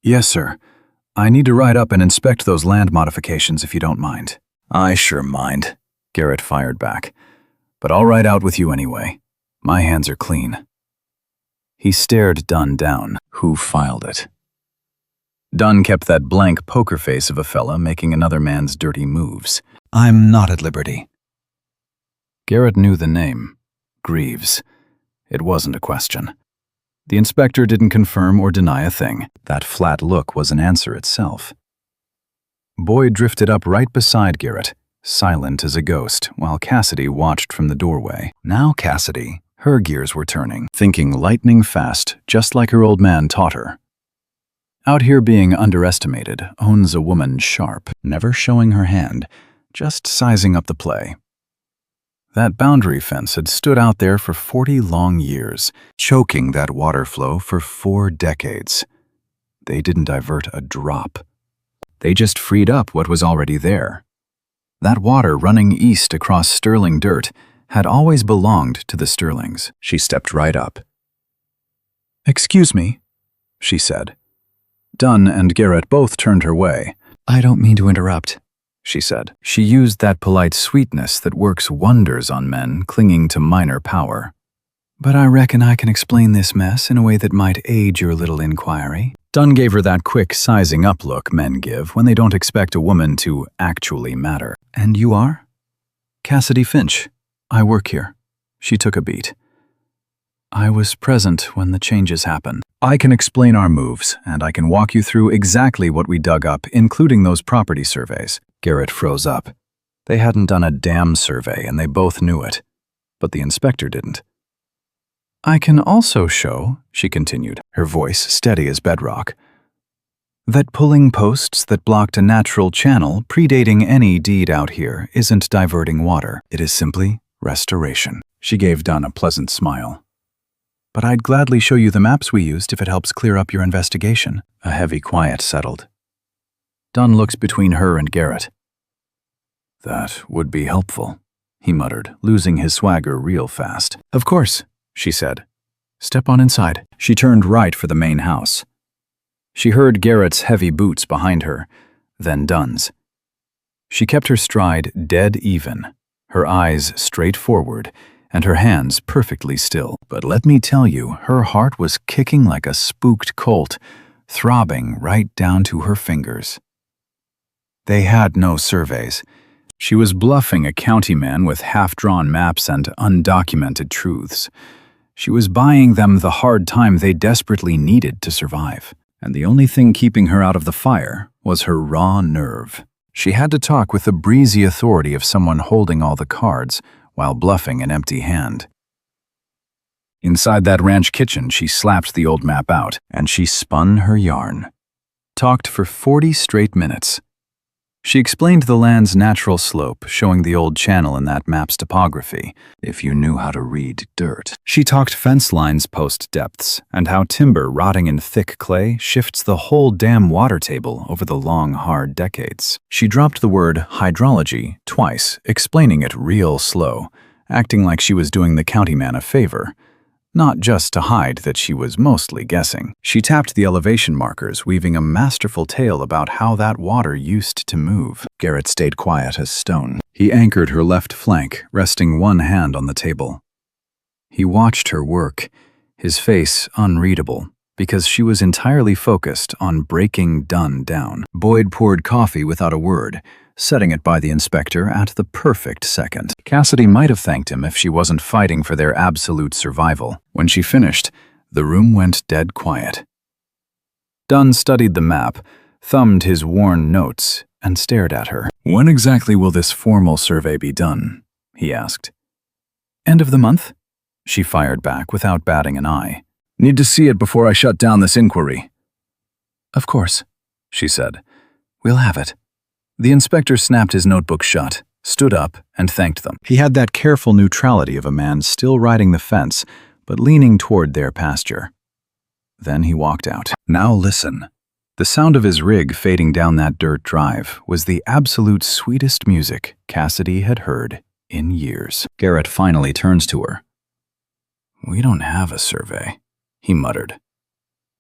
"Yes, sir. I need to ride up and inspect those land modifications if you don't mind." "I sure mind," Garrett fired back. "But I'll ride out with you anyway. My hands are clean." He stared Dunn down. Who filed it? Dunn kept that blank poker face of a fella making another man's dirty moves. "I'm not at liberty." Garrett knew the name. Greaves. It wasn't a question. The inspector didn't confirm or deny a thing. That flat look was an answer itself. Boyd drifted up right beside Garrett, silent as a ghost, while Cassidy watched from the doorway. Now Cassidy, her gears were turning, thinking lightning fast, just like her old man taught her. Out here being underestimated owns a woman sharp, never showing her hand, just sizing up the play. That boundary fence had stood out there for 40 long years, choking that water flow for 4 decades. They didn't divert a drop. They just freed up what was already there. That water running east across Sterling dirt had always belonged to the Sterlings. She stepped right up. "Excuse me," she said. Dunn and Garrett both turned her way. "I don't mean to interrupt," she said. She used that polite sweetness that works wonders on men clinging to minor power. "But I reckon I can explain this mess in a way that might aid your little inquiry." Dunn gave her that quick sizing up look men give when they don't expect a woman to actually matter. "And you are?" "Cassidy Finch. I work here." She took a beat. "I was present when the changes happened. I can explain our moves, and I can walk you through exactly what we dug up, including those property surveys." Garrett froze up. They hadn't done a damn survey, and they both knew it. But the inspector didn't. "I can also show," she continued, her voice steady as bedrock, "that pulling posts that blocked a natural channel predating any deed out here isn't diverting water. It is simply restoration." She gave Dunn a pleasant smile. "But I'd gladly show you the maps we used if it helps clear up your investigation." A heavy quiet settled. Dunn looked between her and Garrett. "That would be helpful," he muttered, losing his swagger real fast. "Of course," she said. "Step on inside." She turned right for the main house. She heard Garrett's heavy boots behind her, then Dunn's. She kept her stride dead even, her eyes straight forward, and her hands perfectly still. But let me tell you, her heart was kicking like a spooked colt, throbbing right down to her fingers. They had no surveys. She was bluffing a county man with half-drawn maps and undocumented truths. She was buying them the hard time they desperately needed to survive. And the only thing keeping her out of the fire was her raw nerve. She had to talk with the breezy authority of someone holding all the cards while bluffing an empty hand. Inside that ranch kitchen, she slapped the old map out, and she spun her yarn. Talked for 40 straight minutes. She explained the land's natural slope, showing the old channel in that map's topography, if you knew how to read dirt. She talked fence lines post depths, and how timber rotting in thick clay shifts the whole damn water table over the long, hard decades. She dropped the word hydrology twice, explaining it real slow, acting like she was doing the county man a favor. not just to hide that she was mostly guessing. She tapped the elevation markers, weaving a masterful tale about how that water used to move. Garrett stayed quiet as stone. He anchored her left flank, resting one hand on the table. He watched her work, his face unreadable, because she was entirely focused on breaking Dunn down. Boyd poured coffee without a word, setting it by the inspector at the perfect second. Cassidy might have thanked him if she wasn't fighting for their absolute survival. When she finished, the room went dead quiet. Dunn studied the map, thumbed his worn notes, and stared at her. "When exactly will this formal survey be done?" he asked. "End of the month?" She fired back without batting an eye. "Need to see it before I shut down this inquiry." "Of course," she said. "We'll have it." The inspector snapped his notebook shut, stood up, and thanked them. He had that careful neutrality of a man still riding the fence, but leaning toward their pasture. Then he walked out. Now listen. The sound of his rig fading down that dirt drive was the absolute sweetest music Cassidy had heard in years. Garrett finally turns to her. "We don't have a survey," he muttered.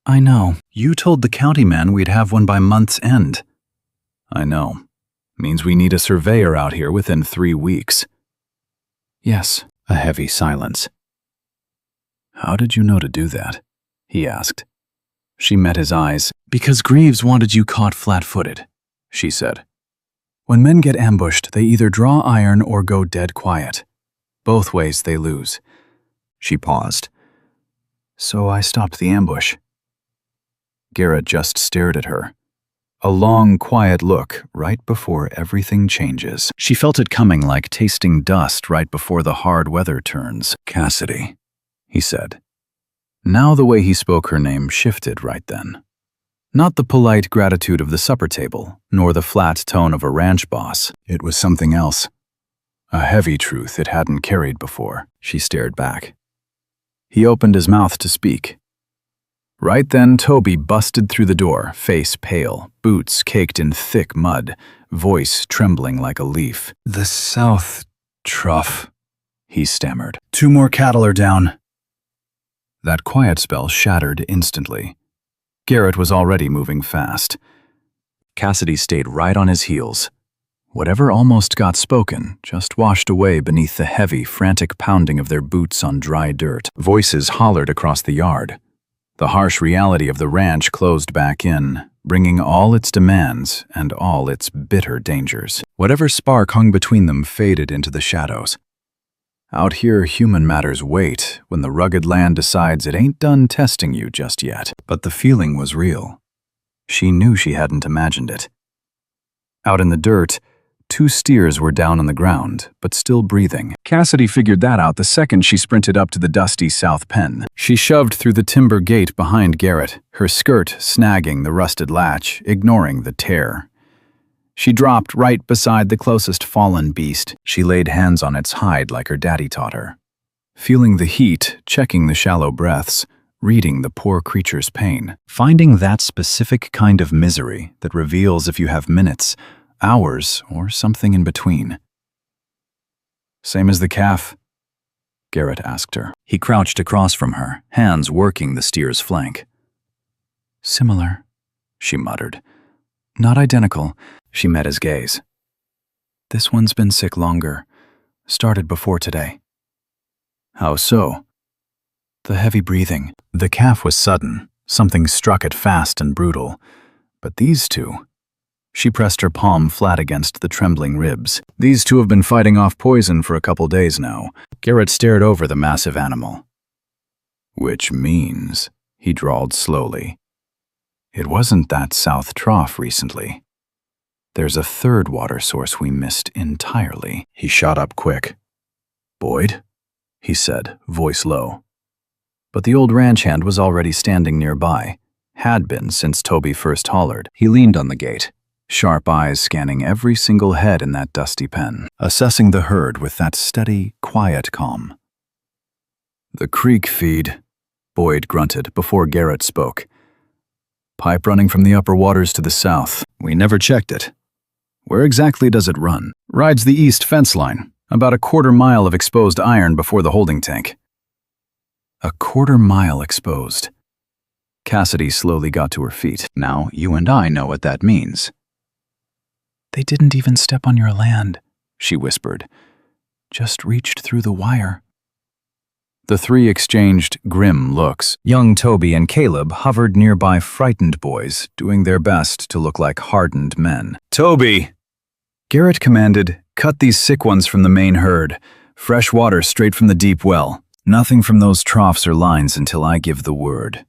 "I know. You told the county man we'd have one by month's end." "I know. Means we need a surveyor out here within 3 weeks." "Yes." A heavy silence. "How did you know to do that?" he asked. She met his eyes. "Because Greaves wanted you caught flat-footed," she said. "When men get ambushed, they either draw iron or go dead quiet. Both ways they lose." She paused. "So I stopped the ambush." Garrett just stared at her. A long, quiet look right before everything changes. She felt it coming like tasting dust right before the hard weather turns. "Cassidy," he said. Now the way he spoke her name shifted right then. Not the polite gratitude of the supper table, nor the flat tone of a ranch boss. It was something else. A heavy truth it hadn't carried before. She stared back. He opened his mouth to speak. Right then, Toby busted through the door, face pale, boots caked in thick mud, voice trembling like a leaf. "The South Trough," he stammered. "2 more cattle are down." That quiet spell shattered instantly. Garrett was already moving fast. Cassidy stayed right on his heels. Whatever almost got spoken just washed away beneath the heavy, frantic pounding of their boots on dry dirt. Voices hollered across the yard. The harsh reality of the ranch closed back in, bringing all its demands and all its bitter dangers. Whatever spark hung between them faded into the shadows. Out here, human matters wait when the rugged land decides it ain't done testing you just yet. But the feeling was real. She knew she hadn't imagined it. Out in the dirt, 2 steers were down on the ground, but still breathing. Cassidy figured that out the second she sprinted up to the dusty south pen. She shoved through the timber gate behind Garrett, her skirt snagging the rusted latch, ignoring the tear. She dropped right beside the closest fallen beast. She laid hands on its hide like her daddy taught her. Feeling the heat, checking the shallow breaths, reading the poor creature's pain. Finding that specific kind of misery that reveals if you have minutes, hours, or something in between. "Same as the calf?" Garrett asked her. He crouched across from her, hands working the steer's flank. "Similar," she muttered. "Not identical." She met his gaze. "This one's been sick longer. Started before today." "How so?" "The heavy breathing." The calf was sudden. Something struck it fast and brutal. But these 2... She pressed her palm flat against the trembling ribs. "These 2 have been fighting off poison for a couple days now." Garrett stared over the massive animal. "Which means," he drawled slowly, "it wasn't that South Trough recently. There's a 3rd water source we missed entirely." He shot up quick. "Boyd?" he said, voice low. But the old ranch hand was already standing nearby, had been since Toby first hollered. He leaned on the gate, sharp eyes scanning every single head in that dusty pen, assessing the herd with that steady, quiet calm. "The creek feed," Boyd grunted before Garrett spoke. "Pipe running from the upper waters to the south. We never checked it. Where exactly does it run?" "Rides the east fence line, about a 1/4 mile of exposed iron before the holding tank." A quarter-mile exposed. Cassidy slowly got to her feet. Now, you and I know what that means. They didn't even step on your land, she whispered. Just reached through the wire. The three exchanged grim looks. Young Toby and Caleb hovered nearby frightened boys, doing their best to look like hardened men. Toby! Garrett commanded, cut these sick ones from the main herd. Fresh water straight from the deep well. Nothing from those troughs or lines until I give the word.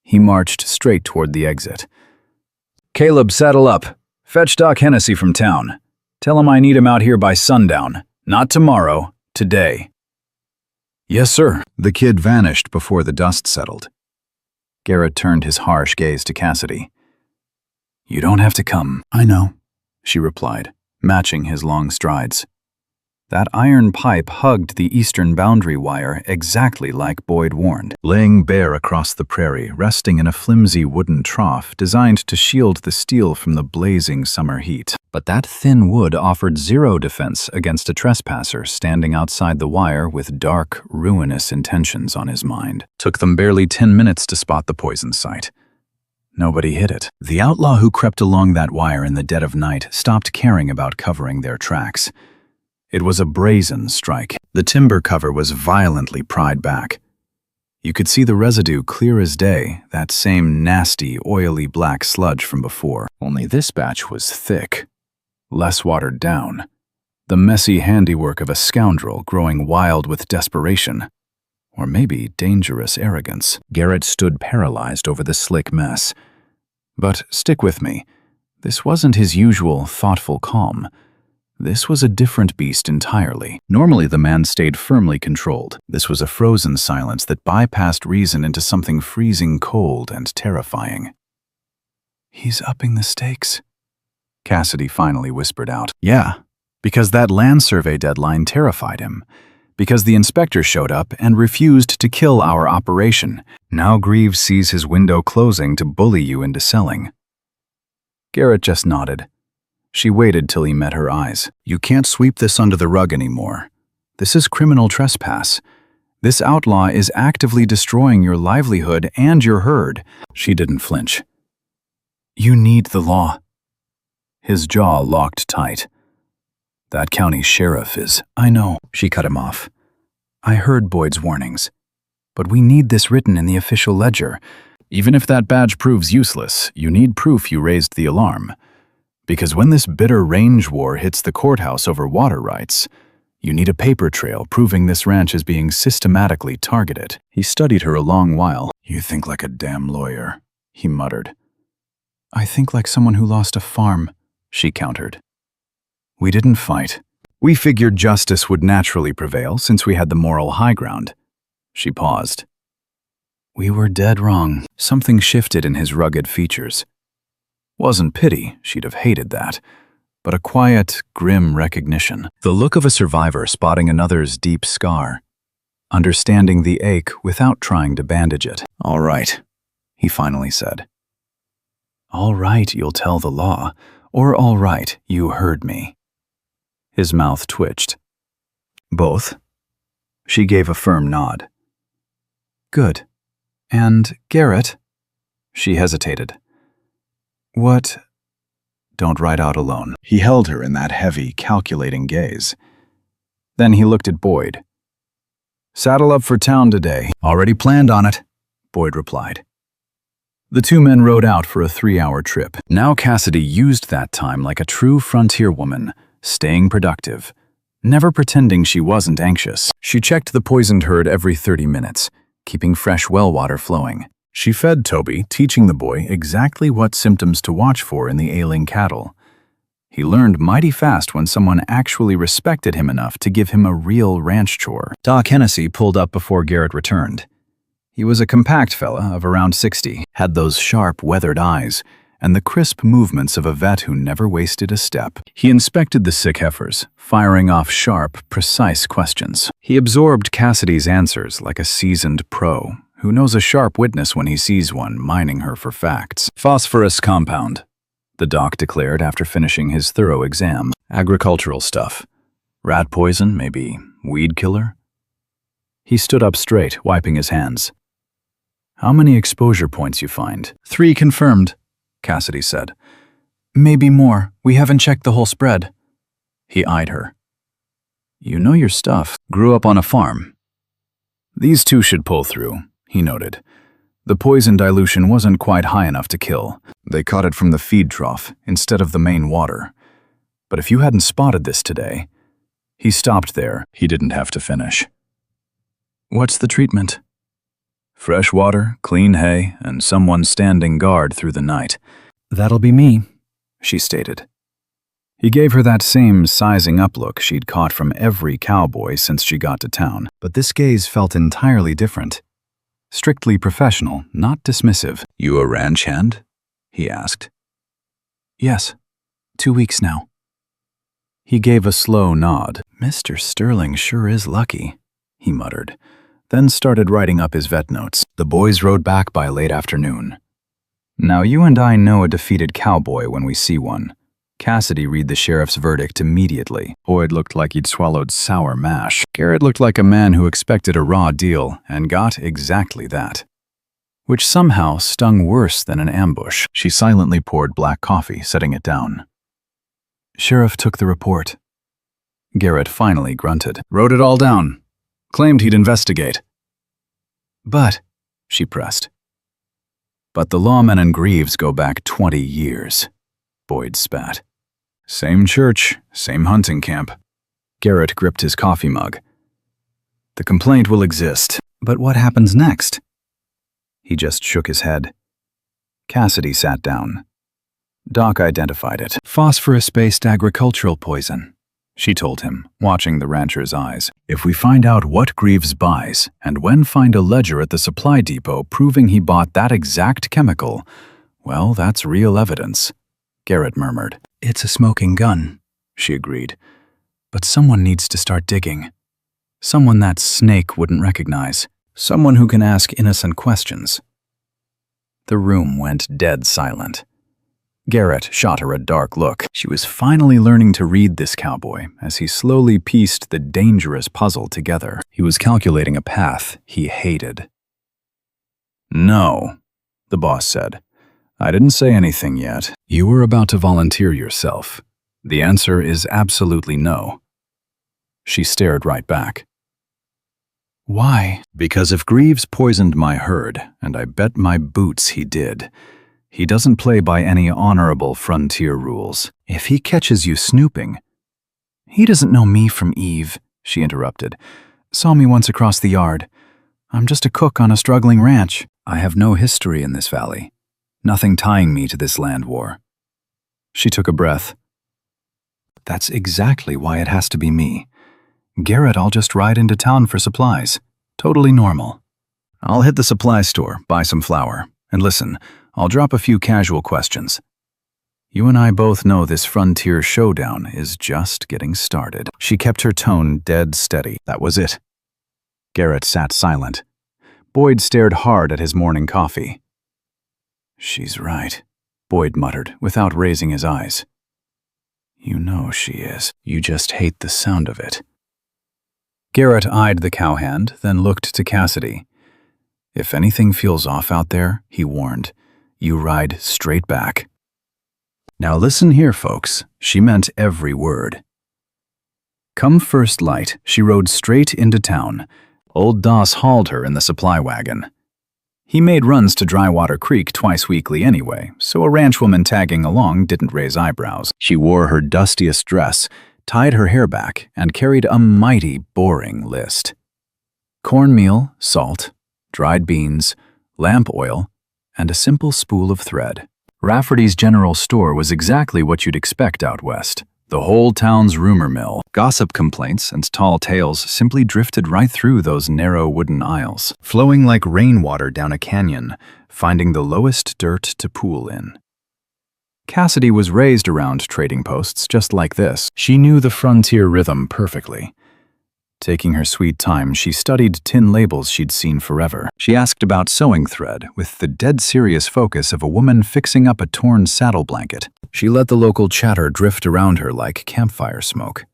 He marched straight toward the exit. Caleb, saddle up. Fetch Doc Hennessy from town. Tell him I need him out here by sundown. Not tomorrow, today. Yes, sir. The kid vanished before the dust settled. Garrett turned his harsh gaze to Cassidy. You don't have to come. I know, she replied, matching his long strides. That iron pipe hugged the eastern boundary wire exactly like Boyd warned, laying bare across the prairie, resting in a flimsy wooden trough designed to shield the steel from the blazing summer heat. But that thin wood offered zero defense against a trespasser standing outside the wire with dark, ruinous intentions on his mind. Took them barely 10 minutes to spot the poison site. Nobody hit it. The outlaw who crept along that wire in the dead of night stopped caring about covering their tracks. It was a brazen strike. The timber cover was violently pried back. You could see the residue clear as day, that same nasty, oily black sludge from before. Only this batch was thick, less watered down. The messy handiwork of a scoundrel growing wild with desperation. Or maybe dangerous arrogance. Garrett stood paralyzed over the slick mess. But stick with me. This wasn't his usual thoughtful calm. This was a different beast entirely. Normally, the man stayed firmly controlled. This was a frozen silence that bypassed reason into something freezing cold and terrifying. He's upping the stakes, Cassidy finally whispered out. Yeah, because that land survey deadline terrified him. Because the inspector showed up and refused to kill our operation. Now Greaves sees his window closing to bully you into selling. Garrett just nodded. She waited till he met her eyes. You can't sweep this under the rug anymore. This is criminal trespass. This outlaw is actively destroying your livelihood and your herd. She didn't flinch. You need the law. His jaw locked tight. That county sheriff is... I know, she cut him off. I heard Boyd's warnings. But we need this written in the official ledger. Even if that badge proves useless, you need proof you raised the alarm. Because when this bitter range war hits the courthouse over water rights, you need a paper trail proving this ranch is being systematically targeted. He studied her a long while. You think like a damn lawyer, he muttered. I think like someone who lost a farm, she countered. We didn't fight. We figured justice would naturally prevail since we had the moral high ground. She paused. We were dead wrong. Something shifted in his rugged features. Wasn't pity, she'd have hated that, but a quiet, grim recognition. The look of a survivor spotting another's deep scar, understanding the ache without trying to bandage it. All right, he finally said. All right, you'll tell the law, or all right, you heard me. His mouth twitched. Both? She gave a firm nod. Good. And Garrett? She hesitated. What? Don't ride out alone. He held her in that heavy, calculating gaze. Then he looked at Boyd. Saddle up for town today. Already planned on it, Boyd replied. The two men rode out for a 3-hour trip. Now Cassidy used that time like a true frontier woman, staying productive, never pretending she wasn't anxious. She checked the poisoned herd every 30 minutes, keeping fresh well water flowing. She fed Toby, teaching the boy exactly what symptoms to watch for in the ailing cattle. He learned mighty fast when someone actually respected him enough to give him a real ranch chore. Doc Hennessy pulled up before Garrett returned. He was a compact fella of around 60, had those sharp, weathered eyes, and the crisp movements of a vet who never wasted a step. He inspected the sick heifers, firing off sharp, precise questions. He absorbed Cassidy's answers like a seasoned pro, who knows a sharp witness when he sees one mining her for facts. Phosphorus compound, the doc declared after finishing his thorough exam. Agricultural stuff. Rat poison, maybe weed killer? He stood up straight, wiping his hands. "How many exposure points you find?" "3 confirmed," Cassidy said. "Maybe more. We haven't checked the whole spread." He eyed her. "You know your stuff. Grew up on a farm." "These two should pull through," he noted. The poison dilution wasn't quite high enough to kill. They caught it from the feed trough instead of the main water. But if you hadn't spotted this today... He stopped there. He didn't have to finish. "What's the treatment?" "Fresh water, clean hay, and someone standing guard through the night." "That'll be me," she stated. He gave her that same sizing up look she'd caught from every cowboy since she got to town, but this gaze felt entirely different. Strictly professional, not dismissive. "You a ranch hand?" he asked. "Yes, 2 weeks now." He gave a slow nod. "Mr. Sterling sure is lucky," he muttered, then started writing up his vet notes. The boys rode back by late afternoon. "Now you and I know a defeated cowboy when we see one." Cassidy read the sheriff's verdict immediately. Boyd looked like he'd swallowed sour mash. Garrett looked like a man who expected a raw deal and got exactly that. Which somehow stung worse than an ambush. She silently poured black coffee, setting it down. "Sheriff took the report." Garrett finally grunted. "Wrote it all down. Claimed he'd investigate." "But," she pressed. "But the lawmen and Greaves go back 20 years, Boyd spat. "Same church, same hunting camp." Garrett gripped his coffee mug. "The complaint will exist, but what happens next?" He just shook his head. Cassidy sat down. Doc identified it. "Phosphorus-based agricultural poison," she told him, watching the rancher's eyes. "If we find out what Greaves buys, and when find a ledger at the supply depot proving he bought that exact chemical, well, that's real evidence," Garrett murmured. "It's a smoking gun," she agreed. "But someone needs to start digging. Someone that Snake wouldn't recognize. Someone who can ask innocent questions." The room went dead silent. Garrett shot her a dark look. She was finally learning to read this cowboy as he slowly pieced the dangerous puzzle together. He was calculating a path he hated. "No," the boss said. "I didn't say anything yet. You were about to volunteer yourself. The answer is absolutely no." She stared right back. "Why?" "Because if Greaves poisoned my herd, and I bet my boots he did, he doesn't play by any honorable frontier rules. If he catches you snooping—" "He doesn't know me from Eve," she interrupted. "Saw me once across the yard. I'm just a cook on a struggling ranch. I have no history in this valley. Nothing tying me to this land war." She took a breath. "That's exactly why it has to be me. Garrett, I'll just ride into town for supplies. Totally normal. I'll hit the supply store, buy some flour, and listen, I'll drop a few casual questions. You and I both know this frontier showdown is just getting started." She kept her tone dead steady. That was it. Garrett sat silent. Boyd stared hard at his morning coffee. "She's right," Boyd muttered, without raising his eyes. "You know she is. You just hate the sound of it." Garrett eyed the cowhand, then looked to Cassidy. "If anything feels off out there," he warned, "you ride straight back." Now listen here, folks. She meant every word. Come first light, she rode straight into town. Old Doss hauled her in the supply wagon. He made runs to Drywater Creek twice weekly anyway, so a ranchwoman tagging along didn't raise eyebrows. She wore her dustiest dress, tied her hair back, and carried a mighty boring list. Cornmeal, salt, dried beans, lamp oil, and a simple spool of thread. Rafferty's General Store was exactly what you'd expect out west. The whole town's rumor mill. Gossip complaints and tall tales simply drifted right through those narrow wooden aisles, flowing like rainwater down a canyon, finding the lowest dirt to pool in. Cassidy was raised around trading posts just like this. She knew the frontier rhythm perfectly. Taking her sweet time, she studied tin labels she'd seen forever. She asked about sewing thread with the dead serious focus of a woman fixing up a torn saddle blanket. She let the local chatter drift around her like campfire smoke.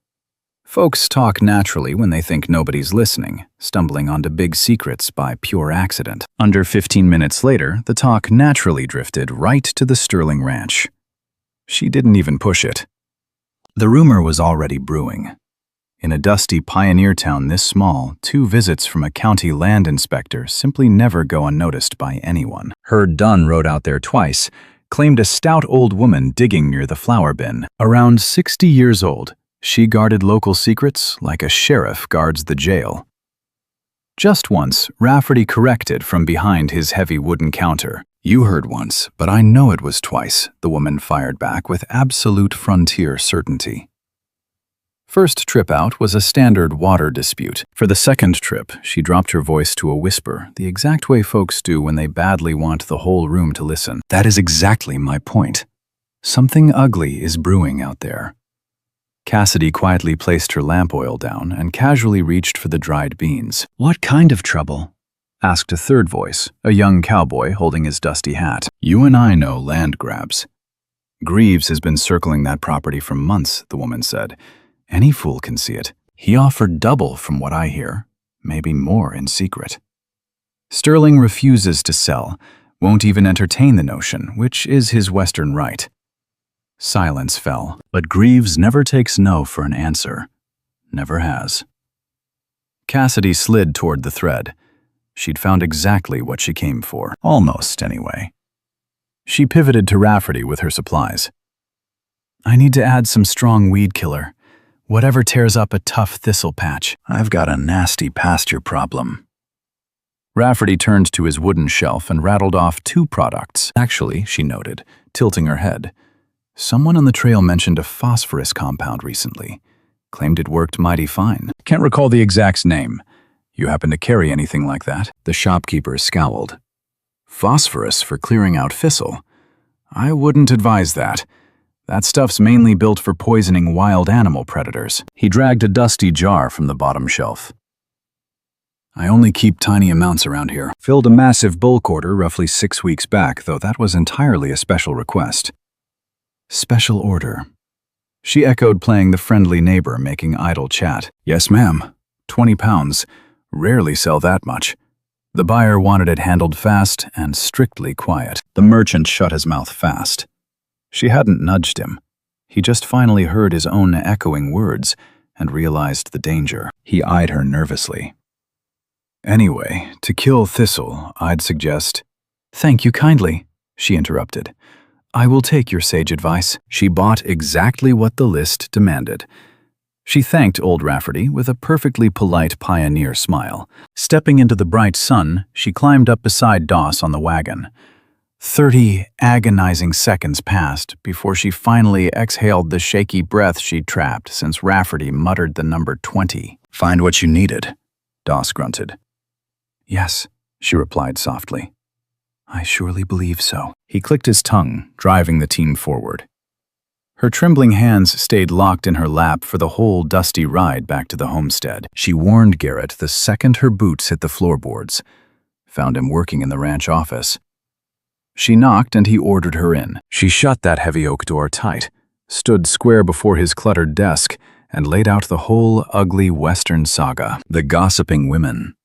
Folks talk naturally when they think nobody's listening, stumbling onto big secrets by pure accident. Under 15 minutes later, the talk naturally drifted right to the Sterling Ranch. She didn't even push it. The rumor was already brewing. In a dusty pioneer town this small, 2 visits from a county land inspector simply never go unnoticed by anyone. Heard Dunn rode out there twice, claimed a stout old woman digging near the flour bin. Around 60 years old, she guarded local secrets like a sheriff guards the jail. Just once, Rafferty corrected from behind his heavy wooden counter. "You heard once, but I know it was twice," the woman fired back with absolute frontier certainty. First trip out was a standard water dispute. For the second trip, she dropped her voice to a whisper, the exact way folks do when they badly want the whole room to listen. "That is exactly my point. Something ugly is brewing out there." Cassidy quietly placed her lamp oil down and casually reached for the dried beans. "What kind of trouble?" asked a third voice, a young cowboy holding his dusty hat. "You and I know land grabs. Greaves has been circling that property for months," the woman said. "Any fool can see it. He offered double from what I hear, maybe more in secret. Sterling refuses to sell, won't even entertain the notion, which is his Western right." Silence fell, but Greaves never takes no for an answer. Never has. Cassidy slid toward the thread. She'd found exactly what she came for. Almost, anyway. She pivoted to Rafferty with her supplies. "I need to add some strong weed killer. Whatever tears up a tough thistle patch. I've got a nasty pasture problem." Rafferty turned to his wooden shelf and rattled off 2 products. "Actually," she noted, tilting her head, "someone on the trail mentioned a phosphorus compound recently. Claimed it worked mighty fine. Can't recall the exact name. You happen to carry anything like that?" The shopkeeper scowled. "Phosphorus for clearing out thistle? I wouldn't advise that. That stuff's mainly built for poisoning wild animal predators." He dragged a dusty jar from the bottom shelf. "I only keep tiny amounts around here. Filled a massive bulk order roughly 6 weeks back, though that was entirely a special request." "Special order." She echoed, playing the friendly neighbor making idle chat. "Yes, ma'am. 20 pounds. Rarely sell that much." The buyer wanted it handled fast and strictly quiet. The merchant shut his mouth fast. She hadn't nudged him. He just finally heard his own echoing words and realized the danger. He eyed her nervously. "Anyway, to kill thistle, I'd suggest—" "Thank you kindly," she interrupted. "I will take your sage advice." She bought exactly what the list demanded. She thanked old Rafferty with a perfectly polite pioneer smile. Stepping into the bright sun, she climbed up beside Doss on the wagon. 30 agonizing seconds passed before she finally exhaled the shaky breath she'd trapped since Rafferty muttered the number 20. "Find what you needed," Doss grunted. "Yes," she replied softly. "I surely believe so." He clicked his tongue, driving the team forward. Her trembling hands stayed locked in her lap for the whole dusty ride back to the homestead. She warned Garrett the second her boots hit the floorboards. Found him working in the ranch office. She knocked and he ordered her in. She shut that heavy oak door tight, stood square before his cluttered desk, and laid out the whole ugly Western saga. The gossiping women.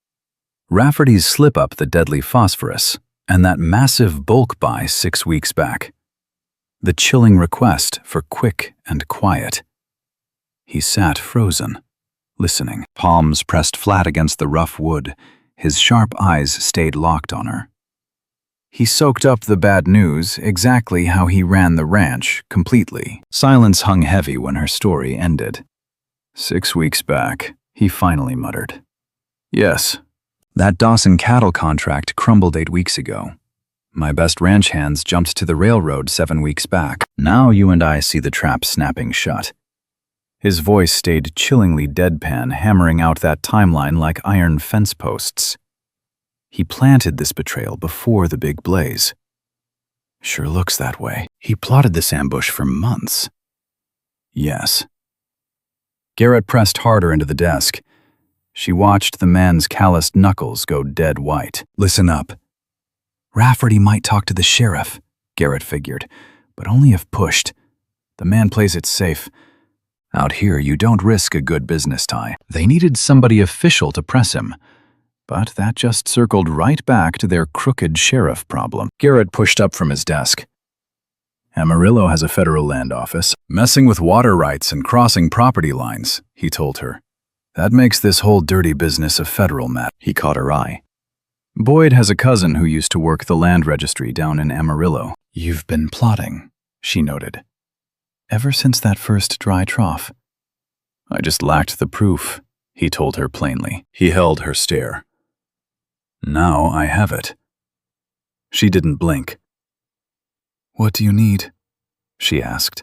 Rafferty's slip-up the deadly phosphorus, and that massive bulk buy 6 weeks back. The chilling request for quick and quiet. He sat frozen, listening, palms pressed flat against the rough wood. His sharp eyes stayed locked on her. He soaked up the bad news exactly how he ran the ranch, completely. Silence hung heavy when her story ended. 6 weeks back, he finally muttered. "Yes. That Dawson cattle contract crumbled 8 weeks ago. My best ranch hands jumped to the railroad 7 weeks back. Now you and I see the trap snapping shut." His voice stayed chillingly deadpan, hammering out that timeline like iron fence posts. He planted this betrayal before the big blaze. Sure looks that way. He plotted this ambush for months. Yes. Garrett pressed harder into the desk. She watched the man's calloused knuckles go dead white. "Listen up. Rafferty might talk to the sheriff," Garrett figured, "but only if pushed. The man plays it safe. Out here, you don't risk a good business tie. They needed somebody official to press him. But that just circled right back to their crooked sheriff problem. Garrett pushed up from his desk. Amarillo has a federal land office. Messing with water rights and crossing property lines, he told her. That makes this whole dirty business a federal matter. He caught her eye. Boyd has a cousin who used to work the land registry down in Amarillo. You've been plotting, she noted. Ever since that first dry trough. I just lacked the proof, he told her plainly. He held her stare. Now I have it. She didn't blink. What do you need? She asked.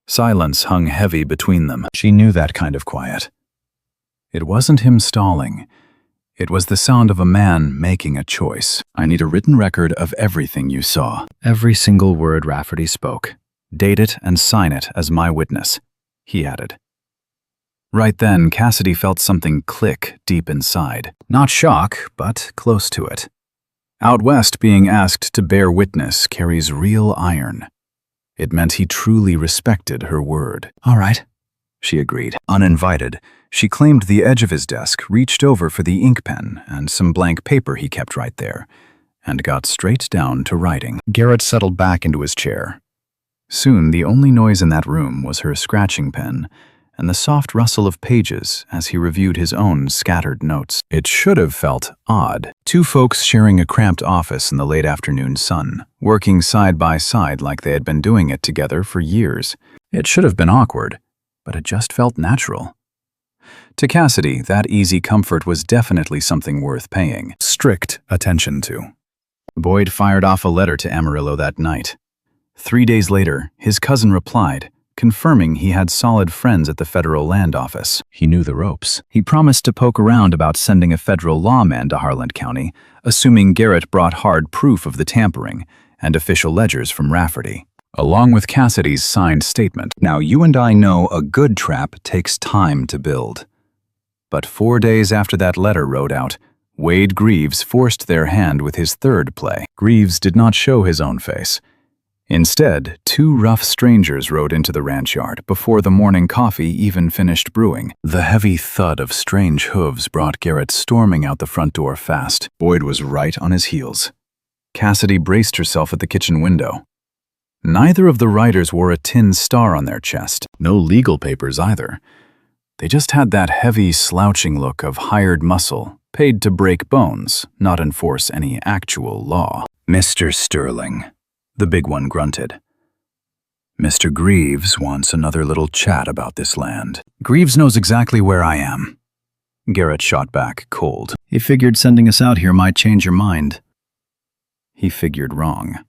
Silence hung heavy between them. She knew that kind of quiet. It wasn't him stalling. It was the sound of a man making a choice. I need a written record of everything you saw. Every single word Rafferty spoke. Date it and sign it as my witness, he added. Right then, Cassidy felt something click deep inside. Not shock, but close to it. Out west, being asked to bear witness carries real iron. It meant he truly respected her word. All right, she agreed. Uninvited, she claimed the edge of his desk, reached over for the ink pen and some blank paper he kept right there, and got straight down to writing. Garrett settled back into his chair. Soon, the only noise in that room was her scratching pen and the soft rustle of pages as he reviewed his own scattered notes. It should have felt odd. Two folks sharing a cramped office in the late afternoon sun, working side by side like they had been doing it together for years. It should have been awkward, but it just felt natural. To Cassidy, that easy comfort was definitely something worth paying strict attention to. Boyd fired off a letter to Amarillo that night. 3 days later, his cousin replied, confirming he had solid friends at the federal land office. He knew the ropes. He promised to poke around about sending a federal lawman to Harlan County, assuming Garrett brought hard proof of the tampering and official ledgers from Rafferty, along with Cassidy's signed statement. Now, you and I know a good trap takes time to build. But 4 days after that letter rode out, Wade Greaves forced their hand with his third play. Greaves did not show his own face. Instead, 2 rough strangers rode into the ranch yard before the morning coffee even finished brewing. The heavy thud of strange hooves brought Garrett storming out the front door fast. Boyd was right on his heels. Cassidy braced herself at the kitchen window. Neither of the riders wore a tin star on their chest, no legal papers either. They just had that heavy, slouching look of hired muscle, paid to break bones, not enforce any actual law. Mr. Sterling, the big one grunted. Mr. Greaves wants another little chat about this land. Greaves knows exactly where I am. Garrett shot back, cold. He figured sending us out here might change your mind. He figured wrong.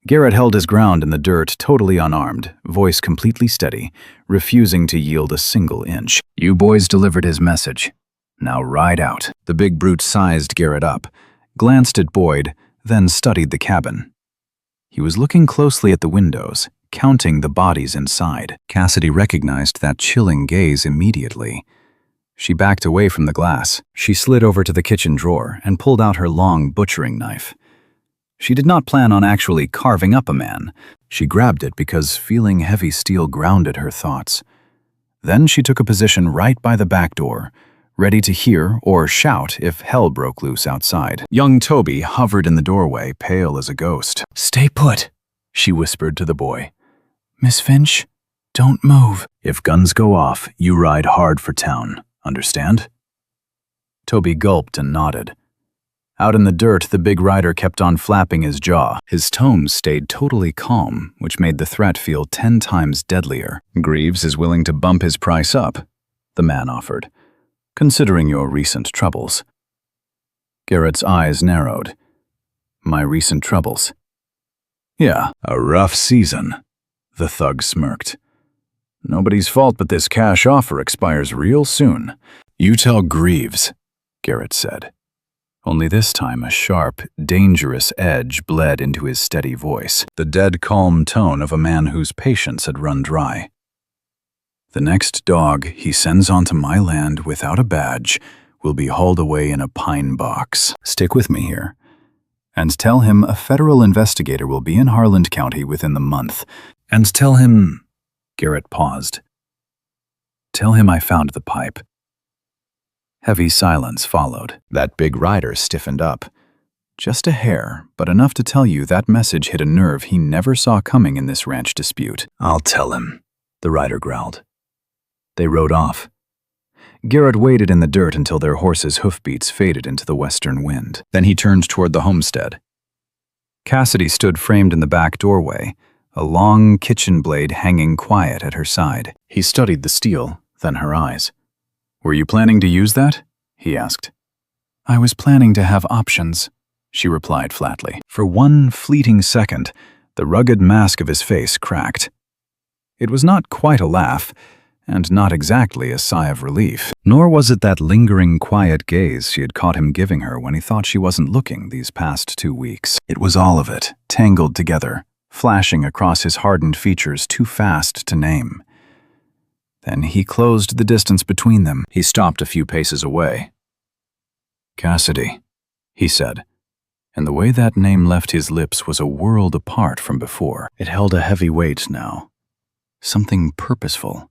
Garrett held his ground in the dirt, totally unarmed, voice completely steady, refusing to yield a single inch. You boys delivered his message. Now ride out. The big brute sized Garrett up, glanced at Boyd, then studied the cabin. He was looking closely at the windows, counting the bodies inside. Cassidy recognized that chilling gaze immediately. She backed away from the glass. She slid over to the kitchen drawer and pulled out her long butchering knife. She did not plan on actually carving up a man. She grabbed it because feeling heavy steel grounded her thoughts. Then she took a position right by the back door, ready to hear or shout if hell broke loose outside. Young Toby hovered in the doorway, pale as a ghost. Stay put, she whispered to the boy. Miss Finch, don't move. If guns go off, you ride hard for town, understand? Toby gulped and nodded. Out in the dirt, the big rider kept on flapping his jaw. His tone stayed totally calm, which made the threat feel 10 times deadlier. Greaves is willing to bump his price up, the man offered, considering your recent troubles. Garrett's eyes narrowed. My recent troubles? Yeah, a rough season, the thug smirked. Nobody's fault, but this cash offer expires real soon. You tell Greaves, Garrett said. Only this time a sharp, dangerous edge bled into his steady voice, the dead calm tone of a man whose patience had run dry. The next dog he sends onto my land without a badge will be hauled away in a pine box. Stick with me here. And tell him a federal investigator will be in Harlan County within the month. And tell him... Garrett paused. Tell him I found the pipe." Heavy silence followed. That big rider stiffened up. Just a hair, but enough to tell you that message hit a nerve he never saw coming in this ranch dispute. "I'll tell him," the rider growled. They rode off. Garrett waited in the dirt until their horses' hoofbeats faded into the western wind. Then he turned toward the homestead. Cassidy stood framed in the back doorway, a long kitchen blade hanging quiet at her side. He studied the steel, then her eyes. "Were you planning to use that?" he asked. "I was planning to have options," she replied flatly. For one fleeting second, the rugged mask of his face cracked. It was not quite a laugh, and not exactly a sigh of relief. Nor was it that lingering, quiet gaze she had caught him giving her when he thought she wasn't looking these past 2 weeks. It was all of it, tangled together, flashing across his hardened features too fast to name. Then he closed the distance between them. He stopped a few paces away. "Cassidy," he said, and the way that name left his lips was a world apart from before. It held a heavy weight now. Something purposeful.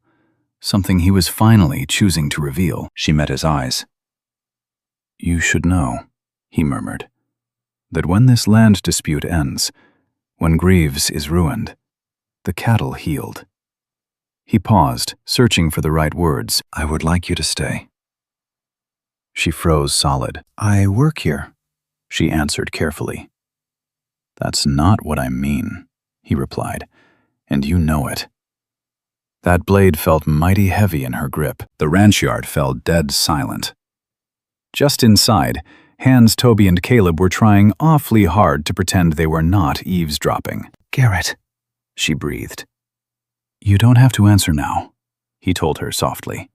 Something he was finally choosing to reveal. She met his eyes. "You should know," he murmured, "that when this land dispute ends, when Greaves is ruined, the cattle healed." He paused, searching for the right words. "I would like you to stay." She froze solid. "I work here," she answered carefully. "That's not what I mean," he replied, "and you know it." That blade felt mighty heavy in her grip. The ranch yard fell dead silent. Just inside, Hans, Toby, and Caleb were trying awfully hard to pretend they were not eavesdropping. "Garrett," she breathed. "You don't have to answer now," he told her softly.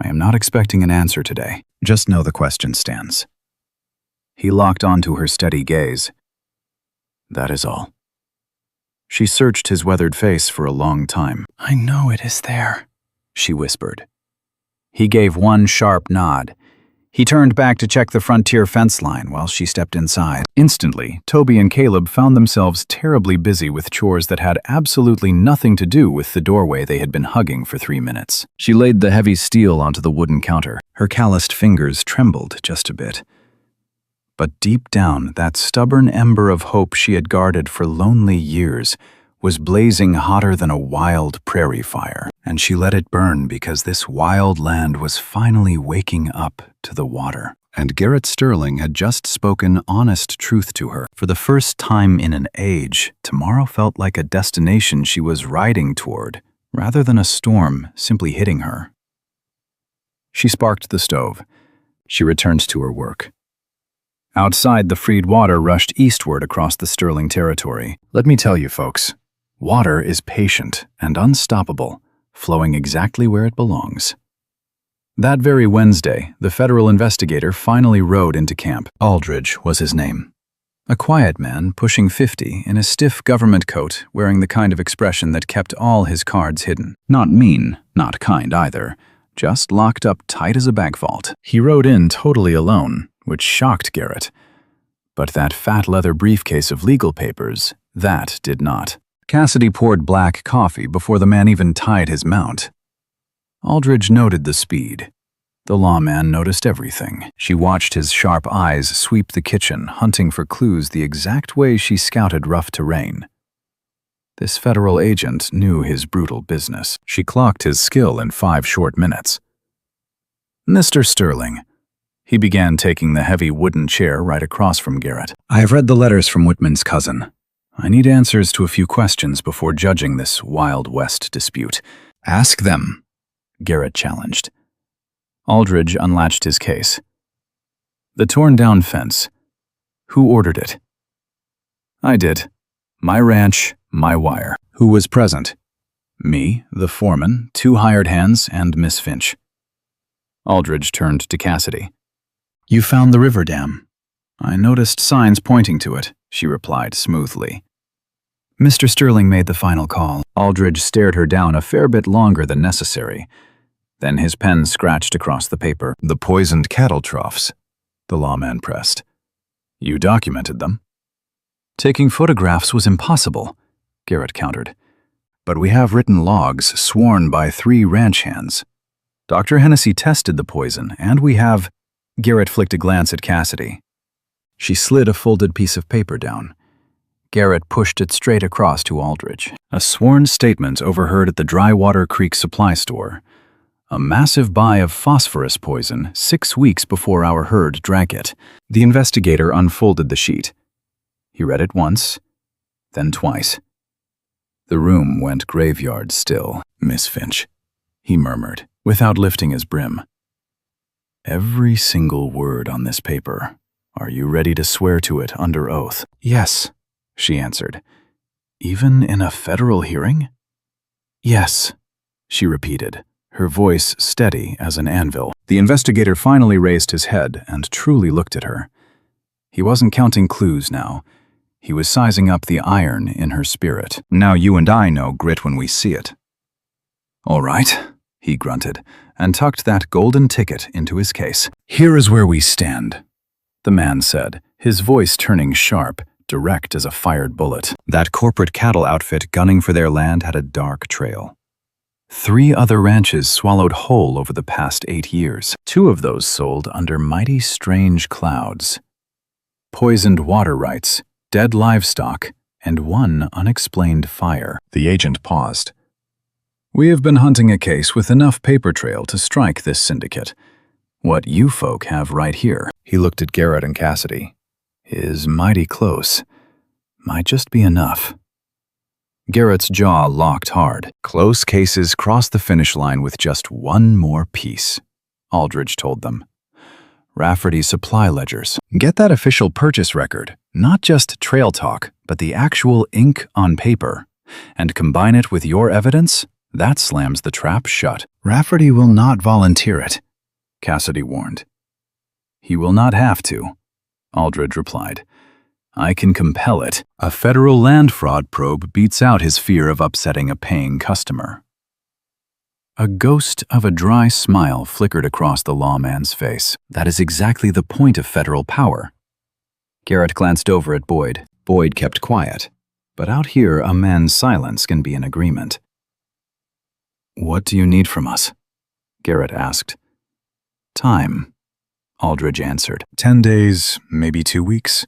"I am not expecting an answer today. Just know the question stands." He locked onto her steady gaze. "That is all." She searched his weathered face for a long time. "I know it is there," she whispered. He gave one sharp nod. He turned back to check the frontier fence line while she stepped inside. Instantly, Toby and Caleb found themselves terribly busy with chores that had absolutely nothing to do with the doorway they had been hugging for 3 minutes. She laid the heavy steel onto the wooden counter. Her calloused fingers trembled just a bit. But deep down, that stubborn ember of hope she had guarded for lonely years was blazing hotter than a wild prairie fire, and she let it burn because this wild land was finally waking up to the water. And Garrett Sterling had just spoken honest truth to her. For the first time in an age, tomorrow felt like a destination she was riding toward, rather than a storm simply hitting her. She sparked the stove. She returned to her work. Outside, the freed water rushed eastward across the Sterling territory. Let me tell you, folks, water is patient and unstoppable, flowing exactly where it belongs. That very Wednesday, the federal investigator finally rode into camp. Aldridge was his name. A quiet man pushing 50 in a stiff government coat, wearing the kind of expression that kept all his cards hidden. Not mean, not kind either, just locked up tight as a bank vault. He rode in totally alone, which shocked Garrett. But that fat leather briefcase of legal papers, that did not. Cassidy poured black coffee before the man even tied his mount. Aldridge noted the speed. The lawman noticed everything. She watched his sharp eyes sweep the kitchen, hunting for clues the exact way she scouted rough terrain. This federal agent knew his brutal business. She clocked his skill in 5 short minutes. "Mr. Sterling," he began, taking the heavy wooden chair right across from Garrett. "I have read the letters from Whitman's cousin. I need answers to a few questions before judging this Wild West dispute." "Ask them," Garrett challenged. Aldridge unlatched his case. "The torn-down fence. Who ordered it?" "I did. My ranch, my wire." "Who was present?" "Me, the foreman, 2 hired hands, and Miss Finch." Aldridge turned to Cassidy. "You found the river dam." "I noticed signs pointing to it," she replied smoothly. "Mr. Sterling made the final call." Aldridge stared her down a fair bit longer than necessary. Then his pen scratched across the paper. "The poisoned cattle troughs," the lawman pressed. "You documented them?" "Taking photographs was impossible," Garrett countered. but we have written logs sworn by 3 ranch hands. Dr. Hennessy tested the poison, and we have— Garrett flicked a glance at Cassidy. She slid a folded piece of paper down. Garrett pushed it straight across to Aldridge. A sworn statement overheard at the Drywater Creek supply store. A massive buy of phosphorus poison 6 weeks before our herd drank it. The investigator unfolded the sheet. He read it once, then twice. The room went graveyard still. "Miss Finch," he murmured, without lifting his brim. "Every single word on this paper. Are you ready to swear to it under oath?" "Yes," she answered. "Even in a federal hearing?" "Yes," she repeated, her voice steady as an anvil. The investigator finally raised his head and truly looked at her. He wasn't counting clues now. He was sizing up the iron in her spirit. "Now you and I know grit when we see it." "All right," he grunted, and tucked that golden ticket into his case. "Here is where we stand," the man said, his voice turning sharp, direct as a fired bullet. That corporate cattle outfit gunning for their land had a dark trail. 3 other ranches swallowed whole over the past 8 years. 2 of those sold under mighty strange clouds. Poisoned water rights, dead livestock, and 1 unexplained fire. The agent paused. "We have been hunting a case with enough paper trail to strike this syndicate. What you folk have right here," he looked at Garrett and Cassidy, "is mighty close. Might just be enough." Garrett's jaw locked hard. "Close cases cross the finish line with just 1 more piece," Aldridge told them. "Rafferty's supply ledgers. Get that official purchase record, not just trail talk, but the actual ink on paper, and combine it with your evidence. That slams the trap shut." "Rafferty will not volunteer it," Cassidy warned. "He will not have to," Aldridge replied. "I can compel it. A federal land fraud probe beats out his fear of upsetting a paying customer." A ghost of a dry smile flickered across the lawman's face. "That is exactly the point of federal power." Garrett glanced over at Boyd. Boyd kept quiet, but out here a man's silence can be an agreement. "What do you need from us?" Garrett asked. "Time," Aldridge answered. 10 days, maybe 2 weeks.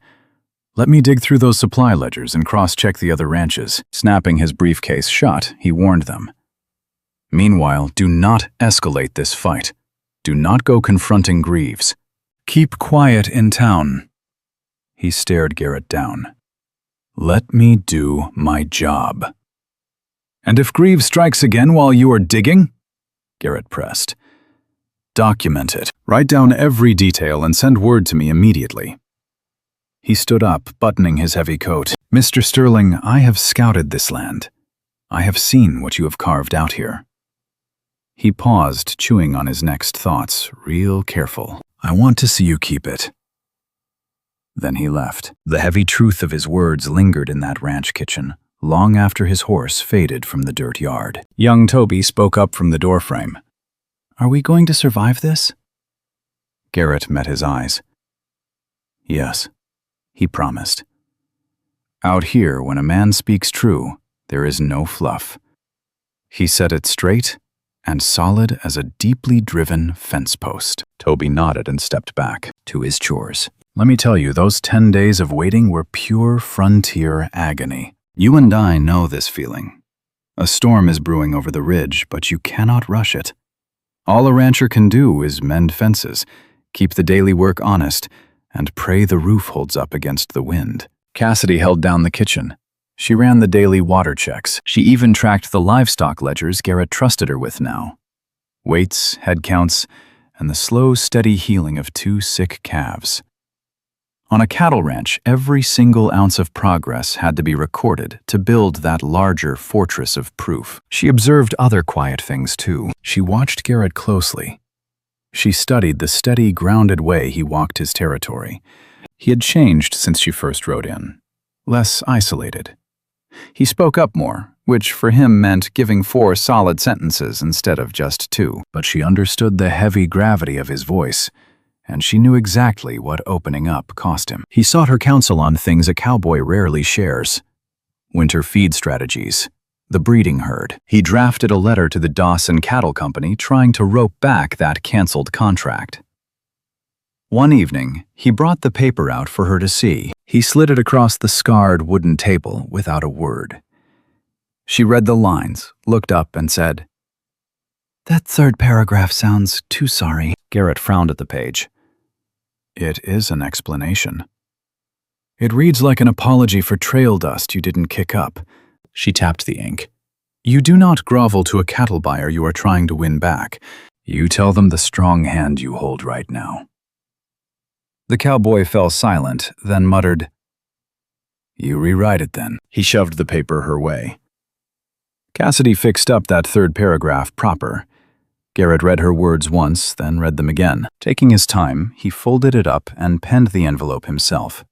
Let me dig through those supply ledgers and cross-check the other ranches." Snapping his briefcase shut, he warned them. "Meanwhile, do not escalate this fight. Do not go confronting Greaves. Keep quiet in town." He stared Garrett down. "Let me do my job." "And if Greaves strikes again while you are digging?" Garrett pressed. "Document it. Write down every detail and send word to me immediately." He stood up, buttoning his heavy coat. "Mr. Sterling, I have scouted this land. I have seen what you have carved out here." He paused, chewing on his next thoughts, real careful. "I want to see you keep it." Then he left. The heavy truth of his words lingered in that ranch kitchen, long after his horse faded from the dirt yard. Young Toby spoke up from the doorframe. "Are we going to survive this?" Garrett met his eyes. "Yes," he promised. "Out here, when a man speaks true, there is no fluff." He said it straight and solid as a deeply driven fence post. Toby nodded and stepped back to his chores. "Let me tell you, those 10 days of waiting were pure frontier agony. You and I know this feeling. A storm is brewing over the ridge, but you cannot rush it. All a rancher can do is mend fences, keep the daily work honest, and pray the roof holds up against the wind." Cassidy held down the kitchen. She ran the daily water checks. She even tracked the livestock ledgers Garrett trusted her with now. Weights, head counts, and the slow, steady healing of 2 sick calves. On a cattle ranch, every single ounce of progress had to be recorded to build that larger fortress of proof. She observed other quiet things too. She watched Garrett closely. She studied the steady, grounded way he walked his territory. He had changed since she first rode in. Less isolated. He spoke up more, which for him meant giving 4 solid sentences instead of just 2. But she understood the heavy gravity of his voice, and she knew exactly what opening up cost him. He sought her counsel on things a cowboy rarely shares. Winter feed strategies, the breeding herd. He drafted a letter to the Dawson Cattle Company trying to rope back that canceled contract. One evening, he brought the paper out for her to see. He slid it across the scarred wooden table without a word. She read the lines, looked up, and said, "That third paragraph sounds too sorry." Garrett frowned at the page. "It is an explanation. It reads like an apology for trail dust you didn't kick up." She tapped the ink. "You do not grovel to a cattle buyer you are trying to win back. You tell them the strong hand you hold right now." The cowboy fell silent, then muttered, "You rewrite it then." He shoved the paper her way. Cassidy fixed up that third paragraph proper. Garrett read her words once, then read them again. Taking his time, he folded it up and penned the envelope himself.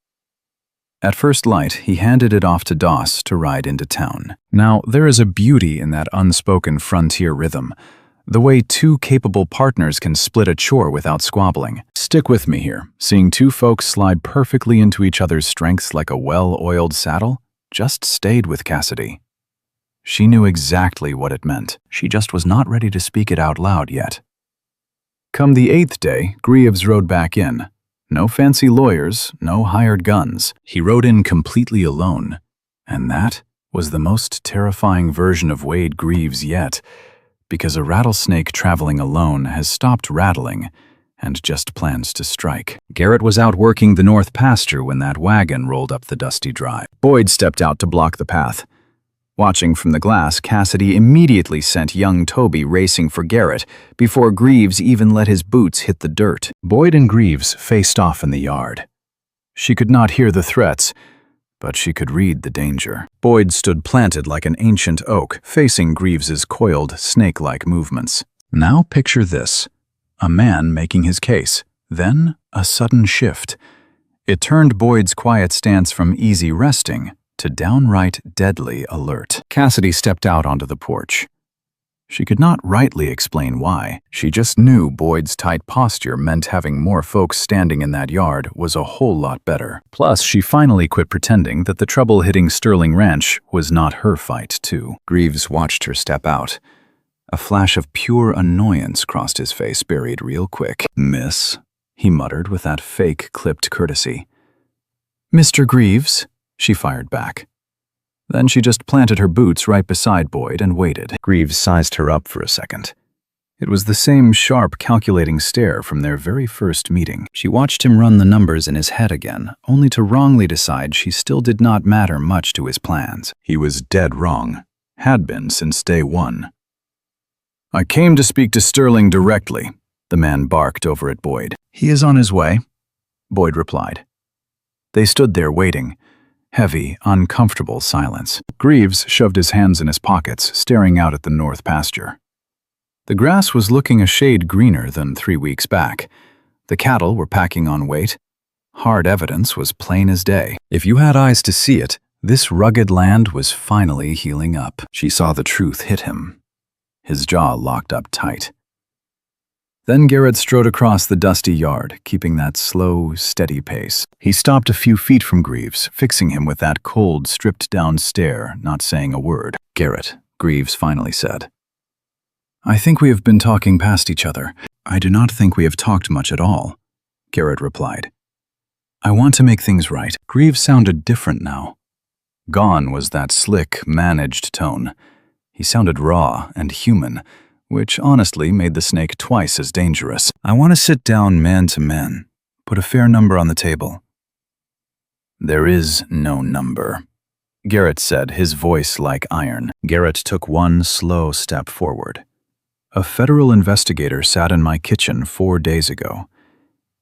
At first light, he handed it off to Doss to ride into town. Now, there is a beauty in that unspoken frontier rhythm, the way two capable partners can split a chore without squabbling. Stick with me here. Seeing two folks slide perfectly into each other's strengths like a well-oiled saddle just stayed with Cassidy. She knew exactly what it meant. She just was not ready to speak it out loud yet. Come the 8th day, Greaves rode back in. No fancy lawyers, no hired guns. He rode in completely alone. And that was the most terrifying version of Wade Greaves yet, because a rattlesnake traveling alone has stopped rattling and just plans to strike. Garrett was out working the north pasture when that wagon rolled up the dusty drive. Boyd stepped out to block the path. Watching from the glass, Cassidy immediately sent young Toby racing for Garrett before Greaves even let his boots hit the dirt. Boyd and Greaves faced off in the yard. She could not hear the threats, but she could read the danger. Boyd stood planted like an ancient oak, facing Greaves's coiled, snake-like movements. Now picture this: a man making his case, then a sudden shift. It turned Boyd's quiet stance from easy resting to downright deadly alert. Cassidy stepped out onto the porch. She could not rightly explain why. She just knew Boyd's tight posture meant having more folks standing in that yard was a whole lot better. Plus, she finally quit pretending that the trouble hitting Sterling Ranch was not her fight, too. Greaves watched her step out. A flash of pure annoyance crossed his face, buried real quick. "Miss," he muttered with that fake, clipped courtesy. "Mr. Greaves," she fired back. Then she just planted her boots right beside Boyd and waited. Greaves sized her up for a second. It was the same sharp, calculating stare from their very first meeting. She watched him run the numbers in his head again, only to wrongly decide she still did not matter much to his plans. He was dead wrong. Had been since day one. "I came to speak to Sterling directly," the man barked over at Boyd. "He is on his way," Boyd replied. They stood there waiting. Heavy, uncomfortable silence. Greaves shoved his hands in his pockets, staring out at the north pasture. The grass was looking a shade greener than 3 weeks back. The cattle were packing on weight. Hard evidence was plain as day. If you had eyes to see it, this rugged land was finally healing up. She saw the truth hit him. His jaw locked up tight. Then Garrett strode across the dusty yard, keeping that slow, steady pace. He stopped a few feet from Greaves, fixing him with that cold, stripped-down stare, not saying a word. "Garrett," Greaves finally said, "I think we have been talking past each other." "I do not think we have talked much at all," Garrett replied. "I want to make things right." Greaves sounded different now. Gone was that slick, managed tone. He sounded raw and human, which honestly made the snake twice as dangerous. "I want to sit down man to man, put a fair number on the table." "There is no number," Garrett said, his voice like iron. Garrett took one slow step forward. "A federal investigator sat in my kitchen 4 days ago.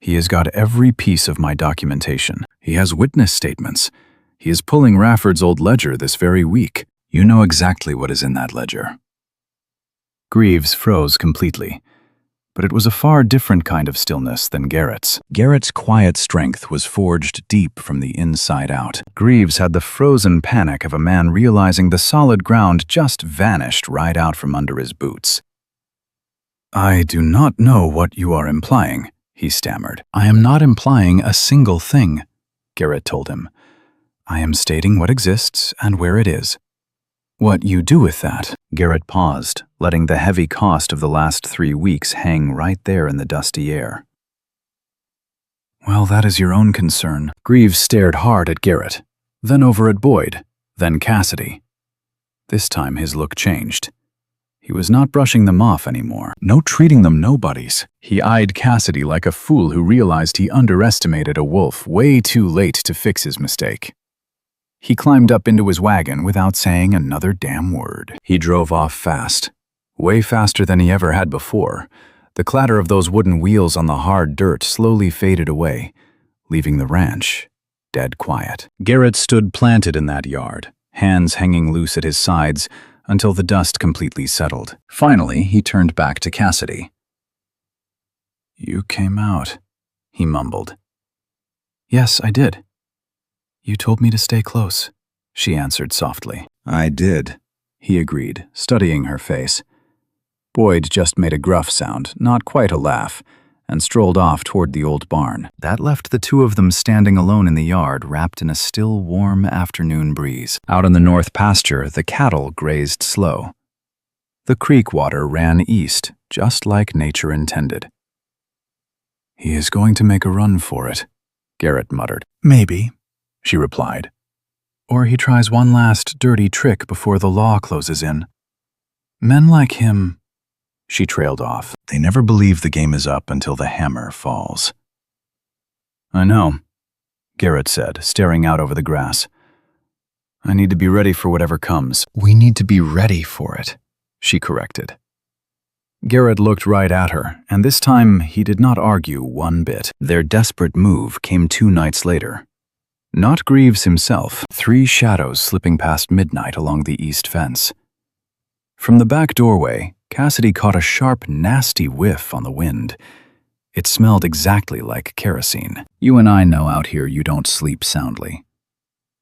He has got every piece of my documentation. He has witness statements. He is pulling Rafford's old ledger this very week. You know exactly what is in that ledger." Greaves froze completely, but it was a far different kind of stillness than Garrett's. Garrett's quiet strength was forged deep from the inside out. Greaves had the frozen panic of a man realizing the solid ground just vanished right out from under his boots. "I do not know what you are implying," he stammered. "I am not implying a single thing," Garrett told him. "I am stating what exists and where it is." What you do with that? Garrett paused, letting the heavy cost of the last 3 weeks hang right there in the dusty air. Well, that is your own concern. Greaves stared hard at Garrett, then over at Boyd, then Cassidy. This time his look changed. He was not brushing them off anymore. No treating them nobodies. He eyed Cassidy like a fool who realized he underestimated a wolf way too late to fix his mistake. He climbed up into his wagon without saying another damn word. He drove off fast, way faster than he ever had before. The clatter of those wooden wheels on the hard dirt slowly faded away, leaving the ranch dead quiet. Garrett stood planted in that yard, hands hanging loose at his sides, until the dust completely settled. Finally, he turned back to Cassidy. "You came out," he mumbled. "Yes, I did. You told me to stay close," she answered softly. "I did," he agreed, studying her face. Boyd just made a gruff sound, not quite a laugh, and strolled off toward the old barn. That left the two of them standing alone in the yard, wrapped in a still, warm afternoon breeze. Out in the north pasture, the cattle grazed slow. The creek water ran east, just like nature intended. "He is going to make a run for it," Garrett muttered. "Maybe," she replied. "Or he tries one last dirty trick before the law closes in. Men like him," she trailed off. "They never believe the game is up until the hammer falls." "I know," Garrett said, staring out over the grass. "I need to be ready for whatever comes." "We need to be ready for it," she corrected. Garrett looked right at her, and this time he did not argue one bit. Their desperate move came 2 nights later. Not Greaves himself, 3 shadows slipping past midnight along the east fence. From the back doorway, Cassidy caught a sharp, nasty whiff on the wind. It smelled exactly like kerosene. "You and I know out here you don't sleep soundly."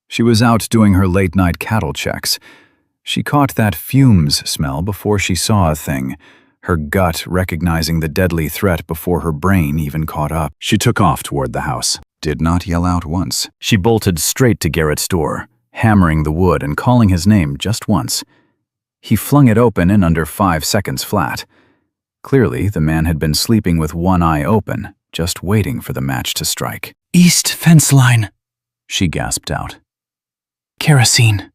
She was out doing her late-night cattle checks. She caught that fumes smell before she saw a thing, her gut recognizing the deadly threat before her brain even caught up. She took off toward the house. Did not yell out once. She bolted straight to Garrett's door, hammering the wood and calling his name just once. He flung it open in under 5 seconds flat. Clearly, the man had been sleeping with one eye open, just waiting for the match to strike. "East fence line," she gasped out. "Kerosene."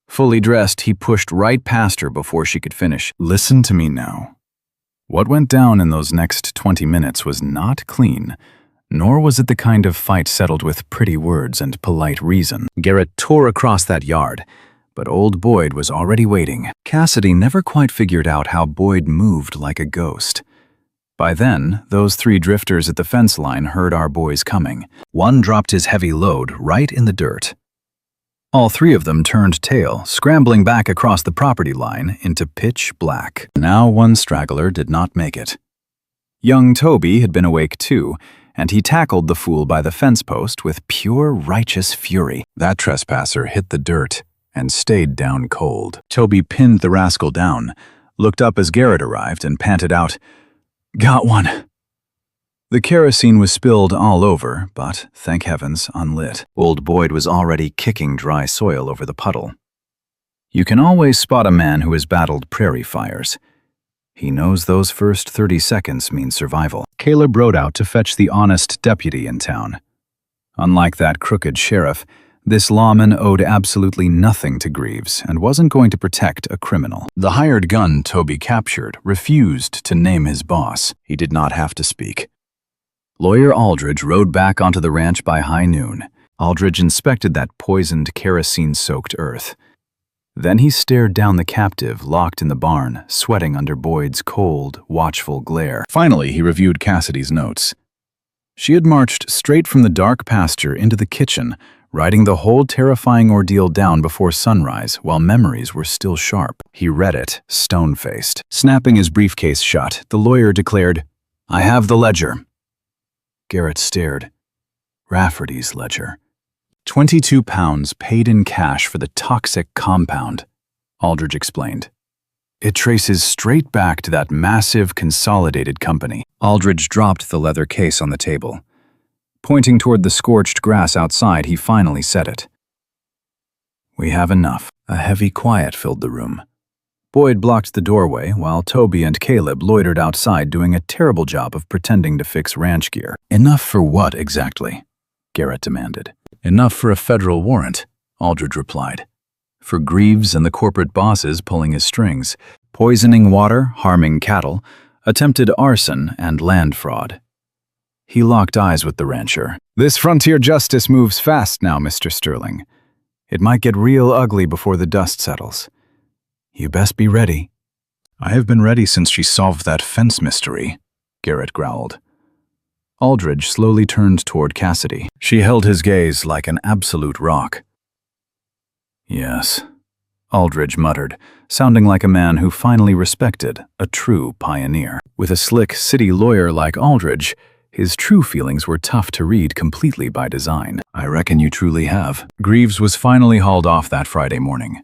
Fully dressed, he pushed right past her before she could finish. "Listen to me now. What went down in those next 20 minutes was not clean, nor was it the kind of fight settled with pretty words and polite reason." Garrett tore across that yard, but old Boyd was already waiting. Cassidy never quite figured out how Boyd moved like a ghost. By then, those 3 drifters at the fence line heard our boys coming. One dropped his heavy load right in the dirt. All 3 of them turned tail, scrambling back across the property line into pitch black. Now one straggler did not make it. Young Toby had been awake too, and he tackled the fool by the fence post with pure righteous fury. That trespasser hit the dirt and stayed down cold. Toby pinned the rascal down, looked up as Garrett arrived, and panted out, "Got one." The kerosene was spilled all over, but, thank heavens, unlit. Old Boyd was already kicking dry soil over the puddle. You can always spot a man who has battled prairie fires. He knows those first 30 seconds mean survival. Caleb rode out to fetch the honest deputy in town. Unlike that crooked sheriff, this lawman owed absolutely nothing to Greaves and wasn't going to protect a criminal. The hired gun Toby captured refused to name his boss. He did not have to speak. Lawyer Aldridge rode back onto the ranch by high noon. Aldridge inspected that poisoned, kerosene-soaked earth. Then he stared down the captive locked in the barn, sweating under Boyd's cold, watchful glare. Finally, he reviewed Cassidy's notes. She had marched straight from the dark pasture into the kitchen, writing the whole terrifying ordeal down before sunrise while memories were still sharp. He read it, stone-faced. Snapping his briefcase shut, the lawyer declared, "I have the ledger." Garrett stared. Rafferty's ledger. 22 pounds paid in cash for the toxic compound, Aldridge explained. It traces straight back to that massive consolidated company. Aldridge dropped the leather case on the table. Pointing toward the scorched grass outside, he finally said it. We have enough." A heavy quiet filled the room. Boyd blocked the doorway while Toby and Caleb loitered outside doing a terrible job of pretending to fix ranch gear. "Enough for what exactly?" Garrett demanded. "Enough for a federal warrant," Aldridge replied. "For Greaves and the corporate bosses pulling his strings, poisoning water, harming cattle, attempted arson, and land fraud." He locked eyes with the rancher. "This frontier justice moves fast now, Mr. Sterling. It might get real ugly before the dust settles. You best be ready." "I have been ready since she solved that fence mystery," Garrett growled. Aldridge slowly turned toward Cassidy. She held his gaze like an absolute rock. "Yes," Aldridge muttered, sounding like a man who finally respected a true pioneer. With a slick city lawyer like Aldridge, his true feelings were tough to read completely by design. "I reckon you truly have." Greaves was finally hauled off that Friday morning.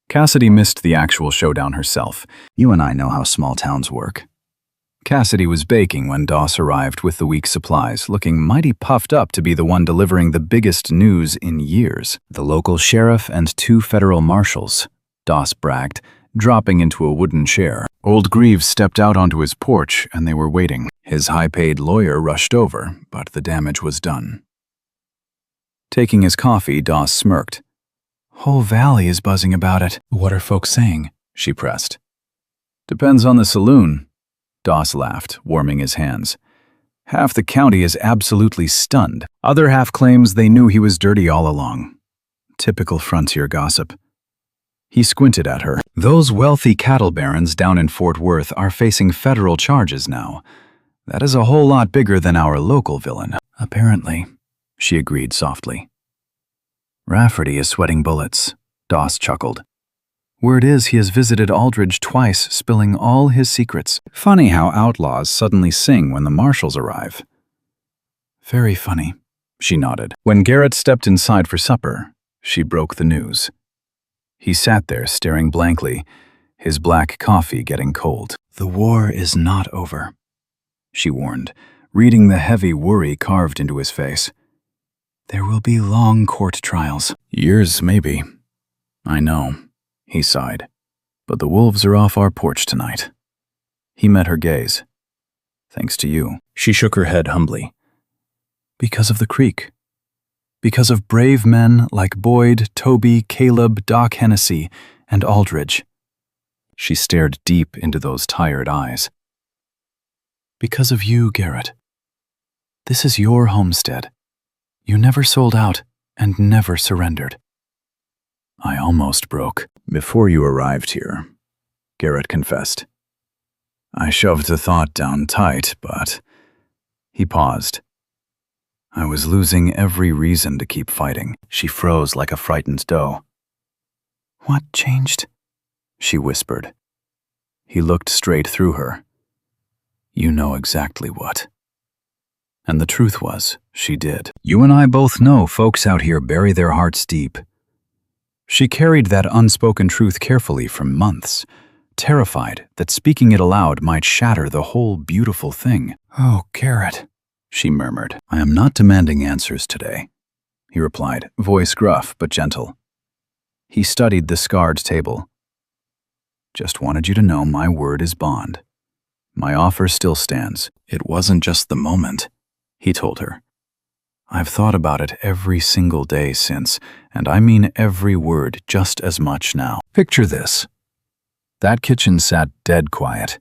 Cassidy missed the actual showdown herself. "You and I know how small towns work." Cassidy was baking when Doss arrived with the week's supplies, looking mighty puffed up to be the one delivering the biggest news in years. "The local sheriff and 2 federal marshals," Doss bragged, dropping into a wooden chair. Old Greaves stepped out onto his porch and they were waiting. His high-paid lawyer rushed over, but the damage was done. Taking his coffee, Doss smirked. "Whole valley is buzzing about it." "What are folks saying?" she pressed. "Depends on the saloon," Doss laughed, warming his hands. "Half the county is absolutely stunned. Other half claims they knew he was dirty all along. Typical frontier gossip." He squinted at her. "Those wealthy cattle barons down in Fort Worth are facing federal charges now. That is a whole lot bigger than our local villain." "Apparently," she agreed softly. "Rafferty is sweating bullets," Doss chuckled. "Word is he has visited Aldridge twice, spilling all his secrets. Funny how outlaws suddenly sing when the marshals arrive." "Very funny," she nodded. When Garrett stepped inside for supper, she broke the news. He sat there staring blankly, his black coffee getting cold. "The war is not over," she warned, reading the heavy worry carved into his face. "There will be long court trials." "Years, maybe." "I know," he sighed. "But the wolves are off our porch tonight." He met her gaze. "Thanks to you." She shook her head humbly. "Because of the creek. Because of brave men like Boyd, Toby, Caleb, Doc Hennessy, and Aldridge." She stared deep into those tired eyes. "Because of you, Garrett. This is your homestead. You never sold out and never surrendered." "I almost broke before you arrived here," Garrett confessed. "I shoved the thought down tight, but..." He paused. "I was losing every reason to keep fighting." She froze like a frightened doe. "What changed?" she whispered. He looked straight through her. "You know exactly what." And the truth was, she did. "You and I both know folks out here bury their hearts deep." She carried that unspoken truth carefully for months, terrified that speaking it aloud might shatter the whole beautiful thing. "Oh, Garrett," she murmured. "I am not demanding answers today," he replied, voice gruff but gentle. He studied the scarred table. "Just wanted you to know my word is bond. My offer still stands. It wasn't just the moment," he told her. "I've thought about it every single day since, and I mean every word just as much now. Picture this." That kitchen sat dead quiet.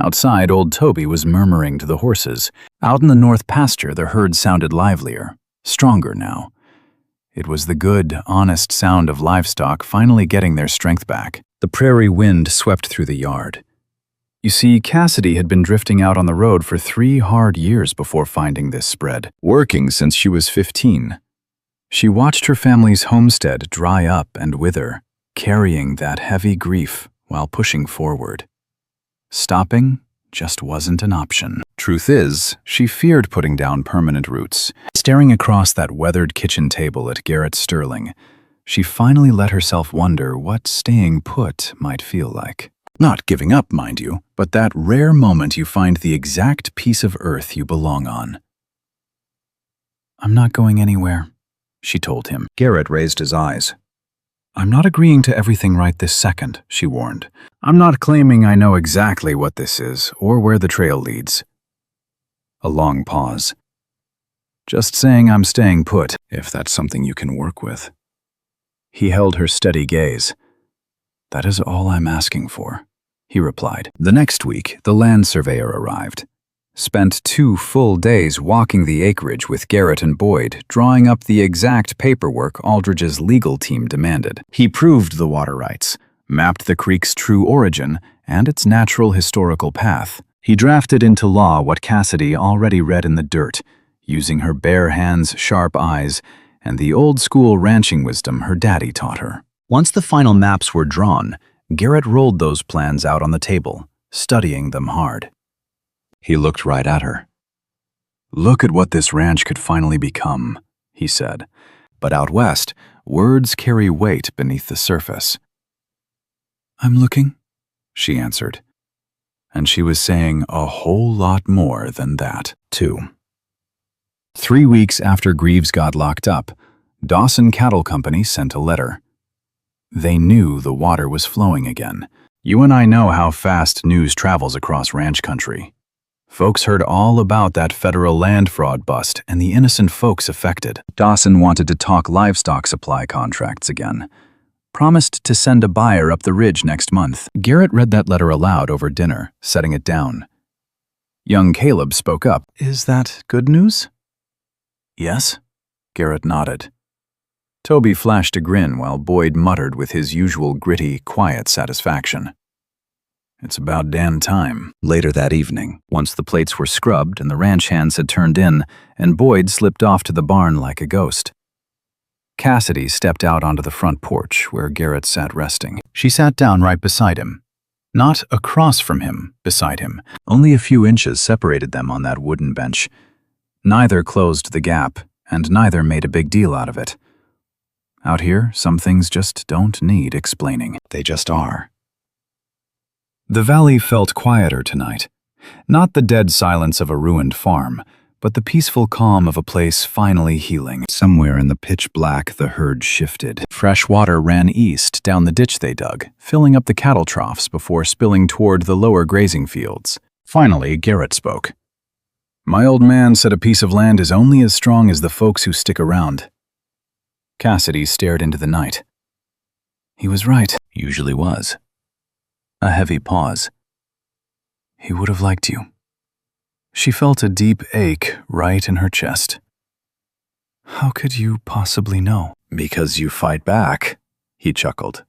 Outside, old Toby was murmuring to the horses. Out in the north pasture, the herd sounded livelier, stronger now. It was the good, honest sound of livestock finally getting their strength back. The prairie wind swept through the yard. You see, Cassidy had been drifting out on the road for 3 hard years before finding this spread, working since she was 15. She watched her family's homestead dry up and wither, carrying that heavy grief while pushing forward. Stopping just wasn't an option. Truth is, she feared putting down permanent roots. Staring across that weathered kitchen table at Garrett Sterling, she finally let herself wonder what staying put might feel like. Not giving up, mind you, but that rare moment you find the exact piece of earth you belong on. "I'm not going anywhere," she told him. Garrett raised his eyes. I'm not agreeing to everything right this second, she warned. I'm not claiming I know exactly what this is or where the trail leads. A long pause. Just saying I'm staying put, if that's something you can work with. He held her steady gaze. That is all I'm asking for, he replied. The next week, the land surveyor arrived. Spent 2 full days walking the acreage with Garrett and Boyd, drawing up the exact paperwork Aldridge's legal team demanded. He proved the water rights, mapped the creek's true origin and its natural historical path. He drafted into law what Cassidy already read in the dirt, using her bare hands, sharp eyes, and the old-school ranching wisdom her daddy taught her. Once the final maps were drawn, Garrett rolled those plans out on the table, studying them hard. He looked right at her. Look at what this ranch could finally become, he said. But out west, words carry weight beneath the surface. I'm looking, she answered. And she was saying a whole lot more than that, too. 3 weeks after Greaves got locked up, Dawson Cattle Company sent a letter. They knew the water was flowing again. You and I know how fast news travels across ranch country. Folks heard all about that federal land fraud bust and the innocent folks affected. Dawson wanted to talk livestock supply contracts again. Promised to send a buyer up the ridge next month. Garrett read that letter aloud over dinner, setting it down. Young Caleb spoke up. Is that good news? Yes, Garrett nodded. Toby flashed a grin while Boyd muttered with his usual gritty, quiet satisfaction. It's about damn time. Later that evening, once the plates were scrubbed and the ranch hands had turned in, and Boyd slipped off to the barn like a ghost. Cassidy stepped out onto the front porch where Garrett sat resting. She sat down right beside him. Not across from him, beside him. Only a few inches separated them on that wooden bench. Neither closed the gap, and neither made a big deal out of it. Out here, some things just don't need explaining. They just are. The valley felt quieter tonight. Not the dead silence of a ruined farm, but the peaceful calm of a place finally healing. Somewhere in the pitch black, the herd shifted. Fresh water ran east down the ditch they dug, filling up the cattle troughs before spilling toward the lower grazing fields. Finally, Garrett spoke. My old man said a piece of land is only as strong as the folks who stick around. Cassidy stared into the night. He was right. Usually was. A heavy pause. He would have liked you. She felt a deep ache right in her chest. How could you possibly know? Because you fight back, he chuckled.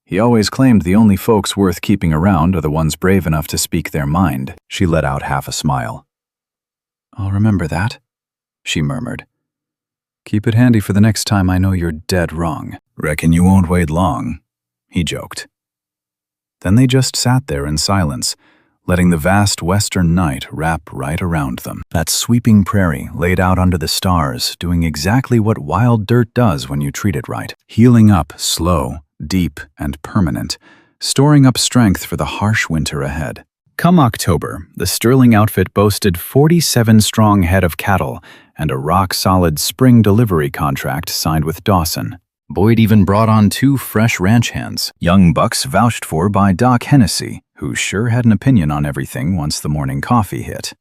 He always claimed the only folks worth keeping around are the ones brave enough to speak their mind. She let out half a smile. I'll remember that, she murmured. Keep it handy for the next time I know you're dead wrong. Reckon you won't wait long, he joked. Then they just sat there in silence, letting the vast western night wrap right around them. That sweeping prairie laid out under the stars, doing exactly what wild dirt does when you treat it right. Healing up slow, deep, and permanent, storing up strength for the harsh winter ahead. Come October, the Sterling outfit boasted 47 strong head of cattle and a rock-solid spring delivery contract signed with Dawson. Boyd even brought on 2 fresh ranch hands, young bucks vouched for by Doc Hennessy, who sure had an opinion on everything once the morning coffee hit.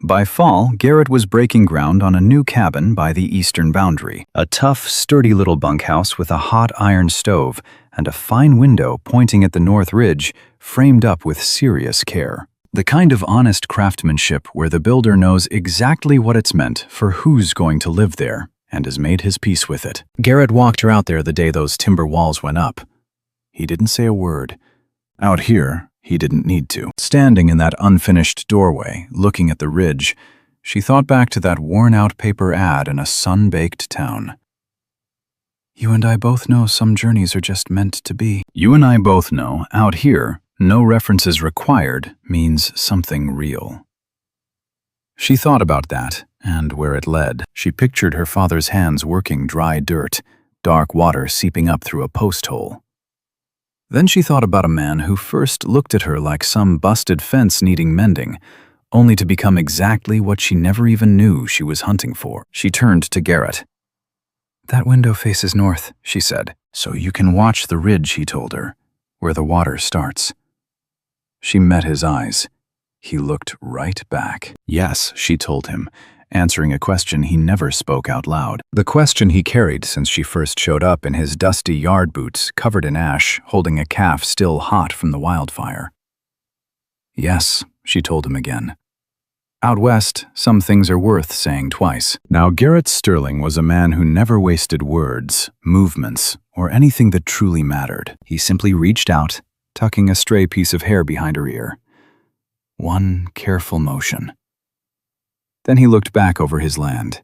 By fall, Garrett was breaking ground on a new cabin by the eastern boundary, a tough, sturdy little bunkhouse with a hot iron stove and a fine window pointing at the north ridge, framed up with serious care. The kind of honest craftsmanship where the builder knows exactly what it's meant for who's going to live there, and has made his peace with it. Garrett walked her out there the day those timber walls went up. He didn't say a word. Out here, he didn't need to. Standing in that unfinished doorway, looking at the ridge, she thought back to that worn-out paper ad in a sun-baked town. You and I both know some journeys are just meant to be. You and I both know, out here, no references required means something real. She thought about that, and where it led. She pictured her father's hands working dry dirt, dark water seeping up through a post hole. Then she thought about a man who first looked at her like some busted fence needing mending, only to become exactly what she never even knew she was hunting for. She turned to Garrett. That window faces north, she said. So you can watch the ridge, he told her, where the water starts. She met his eyes. He looked right back. Yes, she told him, answering a question he never spoke out loud. The question he carried since she first showed up in his dusty yard boots, covered in ash, holding a calf still hot from the wildfire. Yes, she told him again. Out west, some things are worth saying twice. Now, Garrett Sterling was a man who never wasted words, movements, or anything that truly mattered. He simply reached out, tucking a stray piece of hair behind her ear. One careful motion. Then he looked back over his land.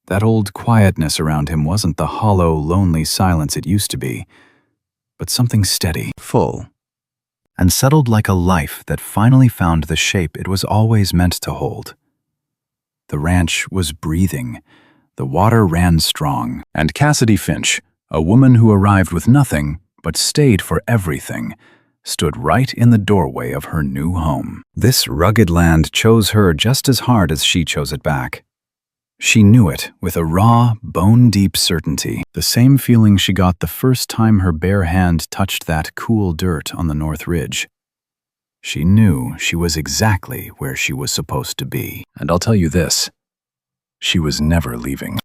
That old quietness around him wasn't the hollow, lonely silence it used to be, but something steady, full, and settled like a life that finally found the shape it was always meant to hold. The ranch was breathing, the water ran strong, and Cassidy Finch, a woman who arrived with nothing but stayed for everything, stood right in the doorway of her new home. This rugged land chose her just as hard as she chose it back. She knew it with a raw, bone-deep certainty, the same feeling she got the first time her bare hand touched that cool dirt on the north ridge. She knew she was exactly where she was supposed to be. And I'll tell you this, she was never leaving.